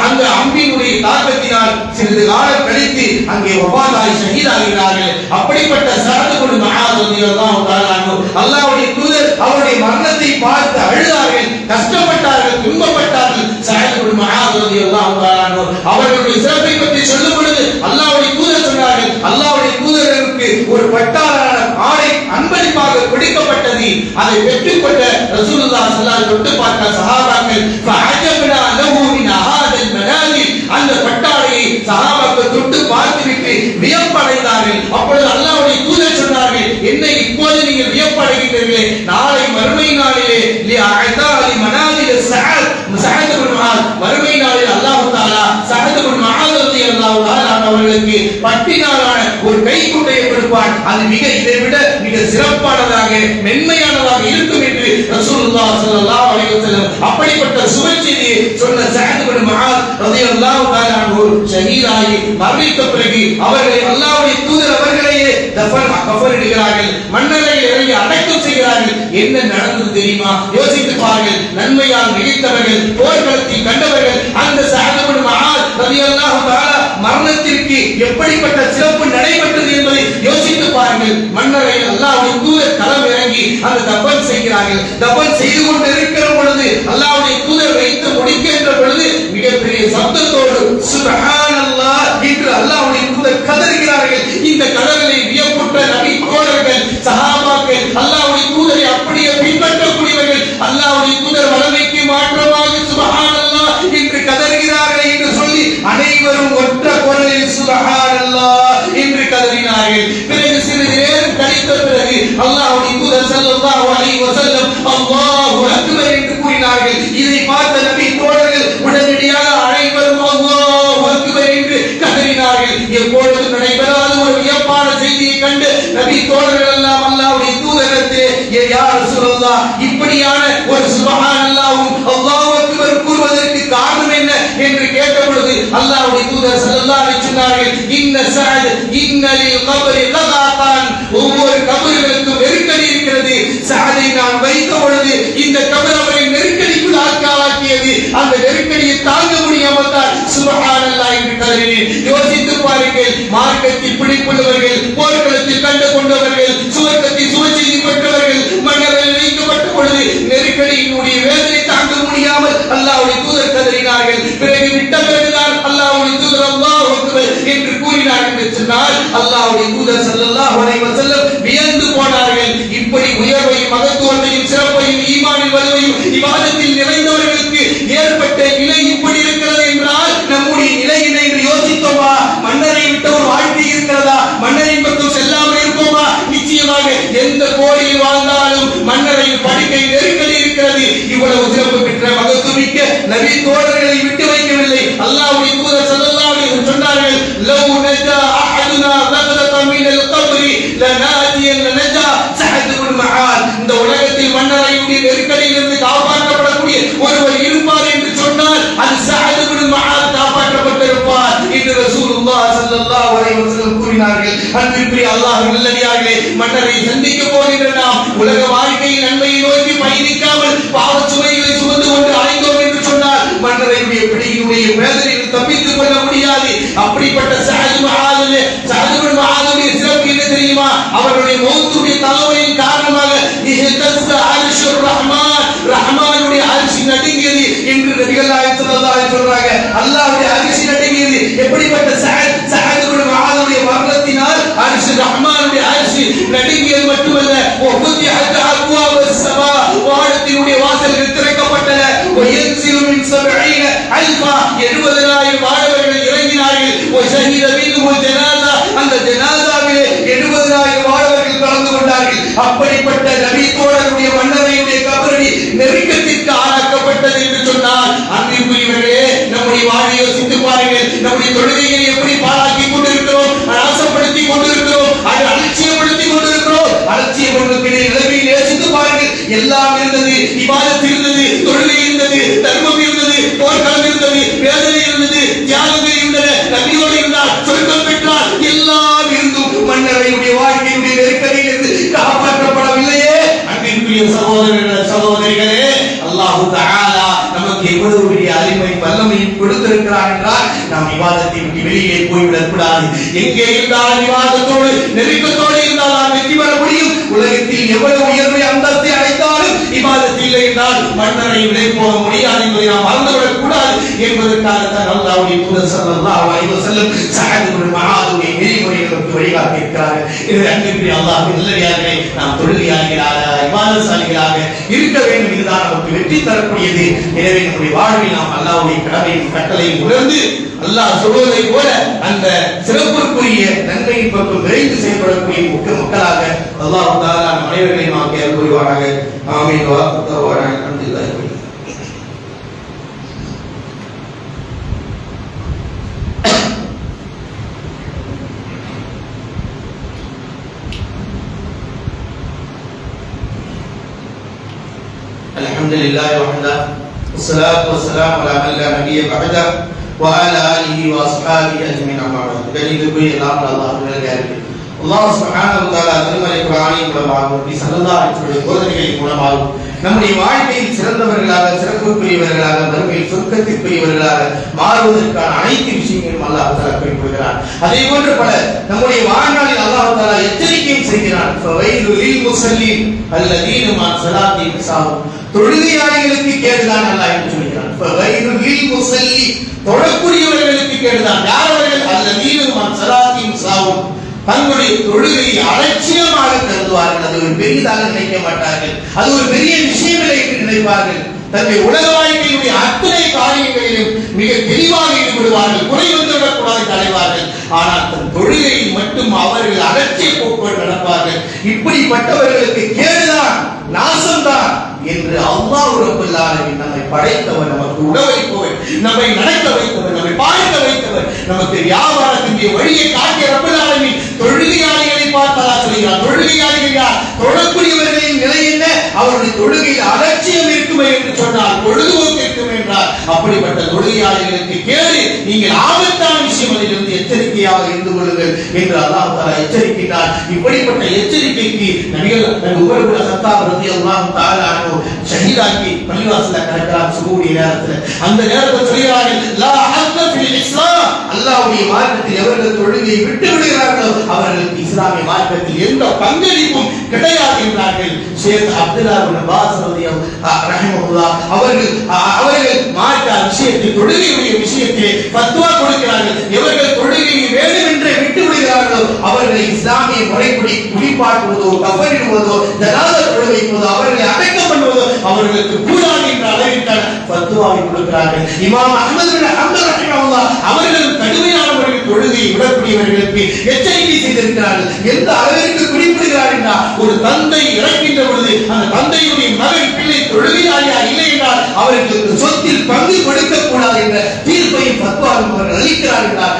அந்த அம்பினுடைய தாக்கத்தினால் சிறிது காலம் கழித்து அங்கே வஃபாத்தாகி ஷஹீதாகிறார்கள். அப்படிப்பட்ட ஸஅத் இப்னு முஆத் ரலியல்லாஹு தஆலா அன்ஹு அல்லாஹ்வுடைய தூதர் அவருடைய மரணத்தை பார்த்து அழுதார்கள், கஷ்டப்பட்டார்கள், துன்பப்பட்டார்கள். ஸஅத் இப்னு முஆத் ரலியல்லாஹு தஆலா அன்ஹு அவர்களுடைய சிறப்பை பற்றி சொல்லும் பொழுது அல்லாஹ்வுடைய தூதர் சொன்னார்கள், அல்லாஹ்வுடைய தூதருக்கு ஒரு பட்டாளான ஆடை அன்பளிப்பாக கொடுக்கப்பட்டது. அதை பெற்றுக்கொண்ட ரசூலுல்லாஹ் ஸல்லல்லாஹு அலைஹி வஸல்லம் பார்த்த சஹாபாக்கள் ஃபஅஜப்னா லஹு மின் ஹாதல் மனாலில், அந்த பட்டாடையை சஹாபாக்கள் தொட்டு பார்த்துவிட்டு வியப்படைந்தார்கள். அப்பொழுது அல்லாஹ்வுடைய தூதர் சொன்னார்கள், என்ன இப்போது நீங்கள் வியப்படைகிறீர்களே, நாளை மறுமை நாளிலே லிஅஅதாலி மனாலில் ஸஅத் இப்னு முஆத், மறுமை நாளில் அல்லாஹ் தஆலா ஸஅத் இப்னு முஆத் ரலியல்லாஹு தஆலா அவர்களுக்கு பட்டினாலான ஒரு கைக்குட்டையை கொடுப்பான். அது இதைவிட மிக சிறப்பானதாக மென்மையானதாக இருக்கும் என்று ரசூலுல்லாஹ் ஸல்லல்லாஹு அலைஹி வஸல்லம் அப்படிப்பட்ட சுப செய்தியை சொன்ன ஸஅத் இப்னு முஆத் ரலியல்லாஹு தஆலா அன்ஹு ஷஹீதாகி மரணித்த பிறகு அவர்களை அல்லாஹ்வுடைய தூதர் அவர்களையே கஃபனிடுகிறார்கள், மண்ணறையில் இறங்கி அடக்கம் செய்கிறார்கள். என்ன நடந்தது தெரியுமா? யோசித்து பாருங்கள். நன்மையால் மிகைத்தவர்கள், போர்க்களத்தில் கண்டவர்கள், அந்த ஸஅத் இப்னு முஆத் ரலியல்லாஹு தஆலா மரணத்திற்கு எப்படிப்பட்ட சிறப்பு நடைபெற்றது என்பதை யோசித்து பாருங்கள். மண்ணறையில் அல்லாஹ்வுடைய தூதர் களம் இறங்கி அந்த தஃபன் செய்கிறார்கள். தஃபன் செய்து கொண்டு இருக்கிற பொழுது அல்லாஹ்வுடைய தூதர் வைத்து முடிக்கின்ற பொழுது மிகப்பெரிய சப்தத்தோடு சுப்ஹானல்லாஹ் என்று அல்லாஹ்வுடைய தூதர் கதறுகிறார்கள். இந்த கதறலை வியப்புற்ற நபி தோழர்கள், சஹாபாக்கள், அல்லாஹ்வுடைய தூதரை அப்படியே பின்பற்றக்கூடியவர்கள், அல்லாஹ்வுடைய தூதர் வலமைக்கு மாற்றமாக சுப்ஹானல்லாஹ் என்று கதறுகிறார்கள் என்று சொல்லி அனைவரும் ஒற்ற குரலில் சுப்ஹானல்லாஹ் என்று கதறினார்கள். பிறகு சிறிது நேரம் கழித்த பிறகு அல்லாஹ்வுடைய தூதர் ஸல்லல்லாஹு அலைஹி வஸல்லம் மார்க்கத்தில் பிடிப்புள்ளவர்கள், போர்க்களத்தில் கண்டு கொண்டவர்கள், சுவர்க்கத்தில் சுவச்செய்தி பெற்றவர்கள் மன்னர்கள் வைக்கப்பட்ட பொழுது நெருக்கடியினுடைய வேதனை தாங்க முடியாமல் அல்லாஹ்வுடைய தூதர் கதறினார்கள். பிறகு விட்ட பிறகுதான் அல்லாஹ்வுடைய தூதர் அல்லாஹ் அக்பர் என்று கூறினார்கள் என்று சொன்னால் அல்லாஹ்வுடைய தூதர் ஸல்லல்லாஹு அலைஹி வஸல்லம் வியந்து போனார்கள். இப்படி உயர்வையும் மகத்துவத்தையும் சிறப்பையும் ஈமானின் வலுவையும் இபாதத்தில் நிறைந்தவர்களுக்கு ஏற்பட்ட நிலை இப்படி இருக்கிறது என்றால் நம்முடைய நிலை என்ன என்று யோசித்தோமா? மன்னரை விட்ட ஒரு வாழ்க்கை இருக்கிறதா? மன்னரின் பக்கம் செல்லாமல் இருப்போமா? நிச்சயமாக எந்த கோடியில் வாழ்ந்தாலும் மன்னரையில் படுக்கை நெருக்கடி இருக்கிறது. இவ்வளவு சிறப்பு பெற்ற மகத்துவமிக்க நபி தோழர்களை விட்டு வைக்கவில்லை. அல்லாஹ்வுடைய தூதர் ஸல்லல்லாஹு அலைஹி வஸல்லம் சொன்னார்கள், லவ் நஜா அஹதுனா ரகதத மினல் கப்ரி லனாதியன் நஜா சஅத் இப்னு முஆத். இந்த உலகத்தில் மன்னரையுடைய நெருக்கடியிலிருந்து காப்பாற்றப்படக்கூடிய ஒருவர் இருப்பார் என்று சொன்னால் அது சஅத் இப்னு முஆத் காப்பாற்றப்பட்டிருப்பார் என்று ரசூலுல்லாஹ் ஸல்லல்லாஹு அலைஹி வஸல்லம் கூறினார்கள். அன்பிற்குரிய அல்லாஹ்வின் நல்லடியார்களே, மன்னரை சந்திக்க போகின்ற நாம் உலக வாழ்க்கையின் நன்மையை நோக்கி பயணிக்காமல் பாவச் சுமைகளை சுமந்து கொண்டு அலைந்தோம் என்று சொன்னால் மன்னரையுடைய பிடியினுடைய வேதனையில் தப்பித்துக் கொள்ள முடியாது. அப்படிப்பட்ட சஅத் இப்னு முஆதுடைய சிறப்பு என்ன தெரியுமா? அவருடைய மௌத்துடைய தலைவலியின் காரணமாக ரஹ்மானுடைய அரிசி நடுங்கியது என்று நபிகள் நாயகம் ஸல்லல்லாஹு அலைஹி சொல்றாங்க. அல்லாஹ்வுடைய அரிசி நடுங்கியது. எப்படிப்பட்ட சஅத் இப்னு முஆதுடைய மரணத்தினால் அரிசி ரஹ்மானுடைய அரிசி நடுங்கியது மட்டுமல்ல, வஃபுத்திஹத் அப்வாபுஸ் ஸமா, வானத்தினுடைய வாசல்கள் திறக்கப்பட்டன. வயன்சிலு மின் 70,000 வானவர்கள் இறங்கினார்கள். வஷஹித மின்ஹு ஜனாஸா, அந்த ஜனாஸாவிலே 70,000 வானவர்கள் கலந்து கொண்டார்கள். அப்படிப்பட்ட நபி தோழருடைய மன்னரையுடைய கபரடி நெருக்கத்திற்கு ஆளாக்கப்பட்டது என்று சொன்னால் அன்பிற்குரியவர்களே, நம்முடைய வாழ்வை யோசித்து பாருங்கள். நம்முடைய தொழுகைகளை எப்படி பாழாக்கி கொண்டிருக்கிறோம், நாசப்படுத்தி கொண்டிருக்கிறோம், அதை அலட்சியப்படுத்தி கொண்டிருக்கிறோம். அலட்சியப்படுத்திய நிலைமையை யோசித்து பாருங்கள். எல்லாம் இருந்தது, இபாதத் இருந்தது, தொழுகை இருந்தது, தர்மம் இருந்தது, போர்க்களம் இருந்தது, வேதனை இருந்தது, தியாகங்கள் இருந்தன, நபியோடு இருந்தால் சொர்க்கம் பெற்றால் எல்லாம் இருந்தும் மன்னரையுடைய வாழ்க்கையுடைய நெருக்கடியிலிருந்து காப்பாற்றப்படவில்லையே. அன்பிற்குரிய சகோதரிகளே, அல்லாஹ் தஆலா நமக்கு எவ்வளவு பெரிய அறிவை வல்லமையும் கொடுத்திருக்கிறார் என்றால் நாம் இபாதத்தை விட்டு வெளியே போய்விடக் கூடாது. எங்கே இருந்தால் இபாதத்தோடு நெருக்கத்தோடு இருந்தால் நாம் வெற்றி பெற முடியும். உலகத்தில் எவ்வளவு உயர்வை அந்தஸ்தை அடைந்தாலும் இபாதத்தில் இல்லை என்றால் மன்னரை விலை போக முடியாது என்பதை நாம் மறந்துவிடக் கூடாது என்பதற்காகத்தான் அல்லாஹ்வுடைய தூதர் ஸல்லல்லாஹு அலைஹி வஸல்லம் சஅத் இப்னு முஆதுடைய நெறிமுறைகளுக்கு வழிகாட்டி இருக்கிறார்கள். இது அன்பிற்குரிய அல்லாஹ்வின் நல்லடியார்களே, நாம் தொழுகையாளிகளாக இபாதத்சாலிகளாக இருக்க வேண்டும். இதுதான் நமக்கு வெற்றி தரக்கூடியது. எனவே நம்முடைய வாழ்வில் நாம் அல்லாஹ்வுடைய கடமையும் கட்டளையும் உணர்ந்து அல்லாஹ் சொல்வதை போல அந்த சிறப்புக்குரிய நன்மையின் பக்கம் விரைந்து செயல்படக்கூடிய மக்களாக அல்லாஹ் தஆலா நம் அனைவரையும் ஆக்கிய புரிவாராக. ஆமீன். அல்ஹம்துலில்லாஹ். அல்ஹம்துலில்லாஹி வஹ்தஹு வஸ்ஸலாத்து வஸ்ஸலாமு அலா மன் லா நபிய்ய பஅதஹு وعلى آله وأصحابه أجمعين أما بعد. கணிதக்குரிய அல்லாஹ் சுப்ஹானஹு வ தஆலா திருமறை குர்ஆனின் மூலமாகவும் நபி ஸல்லல்லாஹு அலைஹி வஸல்லம் போதனைகளின் மூலமாகவும் நம்முடைய வாழ்க்கையில் சிறந்தவர்களாக, சிறப்புக்குரியவர்களாக, மறுமையில் சொர்க்கத்திற்குரியவர்களாக மாறுவதற்கான அனைத்து விஷயங்களையும் அல்லாஹ் தஆலா குறிப்பிடுகிறான். அதே போன்று பல நம்முடைய வாழ்நாளில் அல்லாஹ் தஆலா எச்சரிக்கையும் செய்கிறான். ஃபவைலுல் லில் முஸல்லீன் அல்லதீன மா ஸலாத்திஹிம் சாஹூன். தொழுகையாளிகளுக்கு கேடுதான் அல்லாஹ் என்று சொல்கிறான். ஃபவைலுல் லில் முஸல்லீன், தொழக்கூடியவர்களுக்கு கேடுதான். யார் அவர்கள்? அல்லதீன மா ஸலாத்திஹிம் சாஹூன், தங்களுடைய தொழுகையை அலட்சியமாக கருதுவார்கள். அது ஒரு பெரியதாக நினைக்க மாட்டார்கள். அது ஒரு பெரிய விஷயம் இல்லை என்று நினைப்பார்கள். தன்னுடைய உலக வாழ்க்கையுடைய அத்தனை காரியங்களிலும் மிக தெளிவாக ஈடுபடுவார்கள். குறை வந்துவிடக்கூடாது தலைவார்கள். ஆனால் தன் தொழுகையில் மட்டும் அவர்கள் அலட்சிய போக்கோடு நடப்பார்கள். இப்படிப்பட்டவர்களுக்கு கேடுதான், நாசம்தான் என்று அல்லாஹ் ரப்பல் ஆலமீன் நம்மை படைத்தவர், நமக்கு உணவளிப்பவர், நம்மை நடக்க வைத்தவர், நம்மை பார்க்க வைத்தவர், நமக்கு வியாபாரத்தினுடைய வழியை காட்டிய ரப்பல் ஆலமீன் தொழுகையாளிகளை பார்த்தாலா சொல்கிறார். தொழுகையாளிகள் யார்? தொழக்கூடியவர்களின் நிலை என்ன? அவருடைய தொழுகையில் அலட்சியம் இருக்குமே என்று சொன்னால் பொழுதுபோக்கு இருக்கும் என்றால் அப்படிப்பட்ட தொழுகையாளிகளுக்கு கேடு. நீங்கள் ஆபத்தான விஷயம் அதிலிருந்து எச்சரிக்கையாக இருந்து கொள்ளுங்கள். என்று அல்லாஹ் தஆலா எச்சரிக்கிறார். இப்படிப்பட்ட எச்சரிக்கைக்கு நபிகள் உமர் இப்னு கத்தாப் ரலியல்லாஹு தஆலா அன்ஹு ஷஹீதாக்கி பள்ளிவாசல்ல கடக்கிறார் சுபூடைய நேரத்துல. அந்த நேரத்துல சொல்கிறார்கள், லா ஹத்த ஃபில் இஸ்லாம், அல்லாஹ்வுடைய மார்க்கத்தில் எவர்கள் தொழுகையை விட்டு விடுகிறார்களோ அவர்களுக்கு இஸ்லாமிய மார்க்கத்தில் எந்த பங்களிப்பும் கிடையாது என்றார்கள். ஷேக் அப்துல்லா இப்னு பாஸ் ரஹிமஹுல்லாஹ் அவர்கள் மார்க்க விஷயத்தில் தொழுகையுடைய விஷயத்தில் ஃபத்வா கொடுக்கிறார்கள். எவர்கள் தொழுகையை வேண்டுமென்றே விட்டு விடுகிறார்களோ அவர்களை இஸ்லாமிய முறைப்படி குளிப்பாட்டுவதோ கஃனிடுவதோ ஜனாஸா தொழுகைப்பதோ அவர்களை அடக்கம் பண்ணுவதோ அவர்களுக்கு கூடாது என்ற அளவிற்கான ஃபத்வாவை கொடுக்கிறார்கள். இமாம் அஹ்மத் பின் ஹம்பல் ரஹிமஹுல்லாஹ் அவர்கள் கடுமையான முறையில் தொழுகையை விடக்கூடியவர்களுக்கு எச்சரிக்கை செய்திருக்கிறார்கள். எந்த அளவிற்கு குறிப்பிடுகிறார் என்றால், ஒரு தந்தை இறக்கின்ற பொழுது அந்த தந்தையுடைய மகன் பிள்ளை தொழுகையாளியா இல்லை என்றால் அவர்களுக்கு சொத்தில் பங்கு கொடுக்க கூடாது என்ற தீர்ப்பையும் ஃபத்வாவும் அவர்கள் அளிக்கிறார் என்றால்,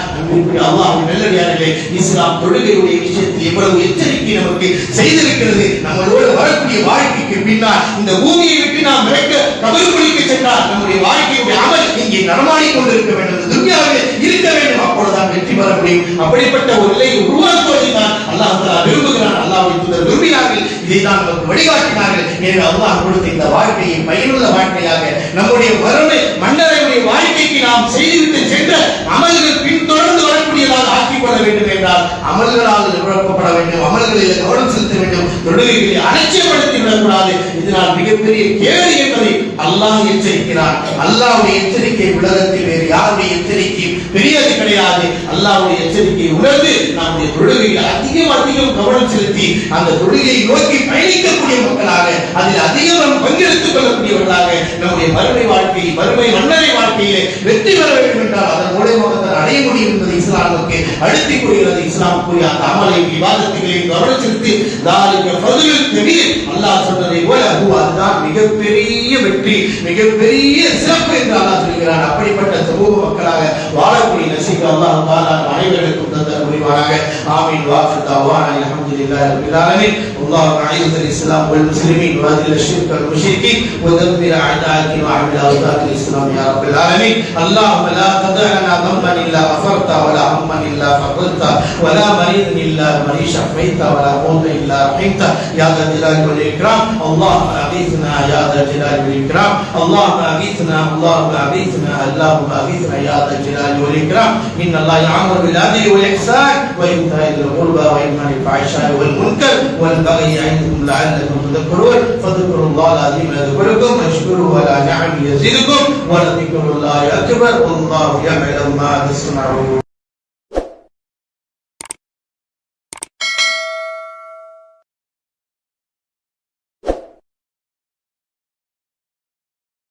அல்லாஹ்வின் நல்லடியார்களே, இஸ்லாம் தொழுகையுடைய விஷயத்தில் எவ்வளவு எச்சரிக்கை நமக்கு செய்திருக்கிறது. நம்மளோடு வரக்கூடிய வாழ்க்கைக்கு பின்னால் இந்த பூமியை விட்டு நாம் இறக்க கபருக்குழிக்க சென்றால் நம்முடைய வாழ்க்கையுடைய அமல் இங்கே நடமாடிக் கொண்டிருக்க வேண்டும், துன்யாவில் இருக்க வேண்டும். அப்பொழுதுதான் வெற்றி பெற முடியும். அப்படிப்பட்ட ஒரு நிலையை உருவாக்குவதை தான் அல்லாஹ் தஆலா விரும்புகிறான். அல்லாஹ்வுடைய தூதர் விரும்பினார்கள், இதைதான் நமக்கு வழிகாட்டினார்கள். எனவே அல்லாஹ் கொடுத்த இந்த வாழ்க்கையை பயனுள்ள வாழ்க்கையாக நம்முடைய வறுமை மன்னரையுடைய வாழ்க்கைக்கு நாம் செய்துவிட்டு சென்ற அமல்கள் பின்தொடர்ந்து வரக்கூடியதாக ஆக்கிக் கொள்ள வேண்டும் என்றால் அமல்களால் நிரப்பப்பட வேண்டும், அமல்களில் கவனம் செலுத்த வேண்டும், தொழுகைகளை அலட்சியப்படுத்தி விடக்கூடாது. இதனால் மிகப்பெரிய கேடு என்பதை அல்லாஹ் எச்சரிக்கிறார். அல்லாஹ்வுடைய எச்சரிக்கை உலகத்தில் வேறு யாருடைய எச்சரிக்கை பெரியது கிடையாது. அல்லாஹ்வுடைய எச்சரிக்கையை உணர்ந்து நம்முடைய தொழுகையில் அதிகம் கவனம் செலுத்தி அந்த தொழுகையை நோக்கி பயணிக்கக்கூடிய மக்களாக, அதில் அதிகம் பங்கெடுத்துக் கொள்ளக்கூடியவர்களாக நம்முடைய மறுமை வாழ்க்கை மறுமை மன்னரை வாழ்க்கையிலே வெற்றி பெற வேண்டும் என்றால் அதன் மூலமாக அடைய முடியும் என்பதை இஸ்லாம் நமக்கு அழுத்தி கூறுகிறது. இஸ்லாம் கூறிய அந்த அமலை இபாதத்துகளையும் கவனம் செலுத்தி தாலிக ஃபதுலுல் கபீர், அல்லாஹ் சொன்னதை போல அதுதான் மிகப்பெரிய வெற்றி, மிகப்பெரிய சிறப்பு என்று அல்லாஹ் சொல்கிறான். அப்படிப்பட்ட சமூக மக்களாக வாழக்கூடிய நசீபை அல்லாஹ் தஆலா அனைவருக்கும் தந்தர் புரிவானாக. ஆமீன். வாஃபிர் தஅவானா அல்ஹம்துலில்லாஹி ரப்பில் ஆலமீன். அல்லாஹ் அஇஸ்ஸல் இஸ்லாம் வல் முஸ்லிமீன் வ அதில் ஷிர்க வல் முஷ்ரிகீன் வ தம்மிர் அஅதாஇக வ அஹ்மில் அவ்தாத்தில் இஸ்லாம் யா ரப்பில் ஆலமீன். اللهم لا تدع لنا ذنبا الا غفرته ولا هما الا فرجته ولا مريضا الا شفيته ولا موتا الا رحمته يا ذا الجلال والاكرام. اللهم اغثنا يا ذا الجلال والاكرام. اللهم اغثنا اللهم اغثنا اللهم اغثنا يا ذا الجلال والاكرام. ان الله يأمر بالعدل والاحسان وايتاء ذي القربى وينهى عن الفحشاء والمنكر والبغي يعظكم لعلكم تذكرون. فاذكروا الله العظيم يذكركم واشكروه على نعمه يزدكم ولذكر الله أكبر والله يعلم ما تصنعون.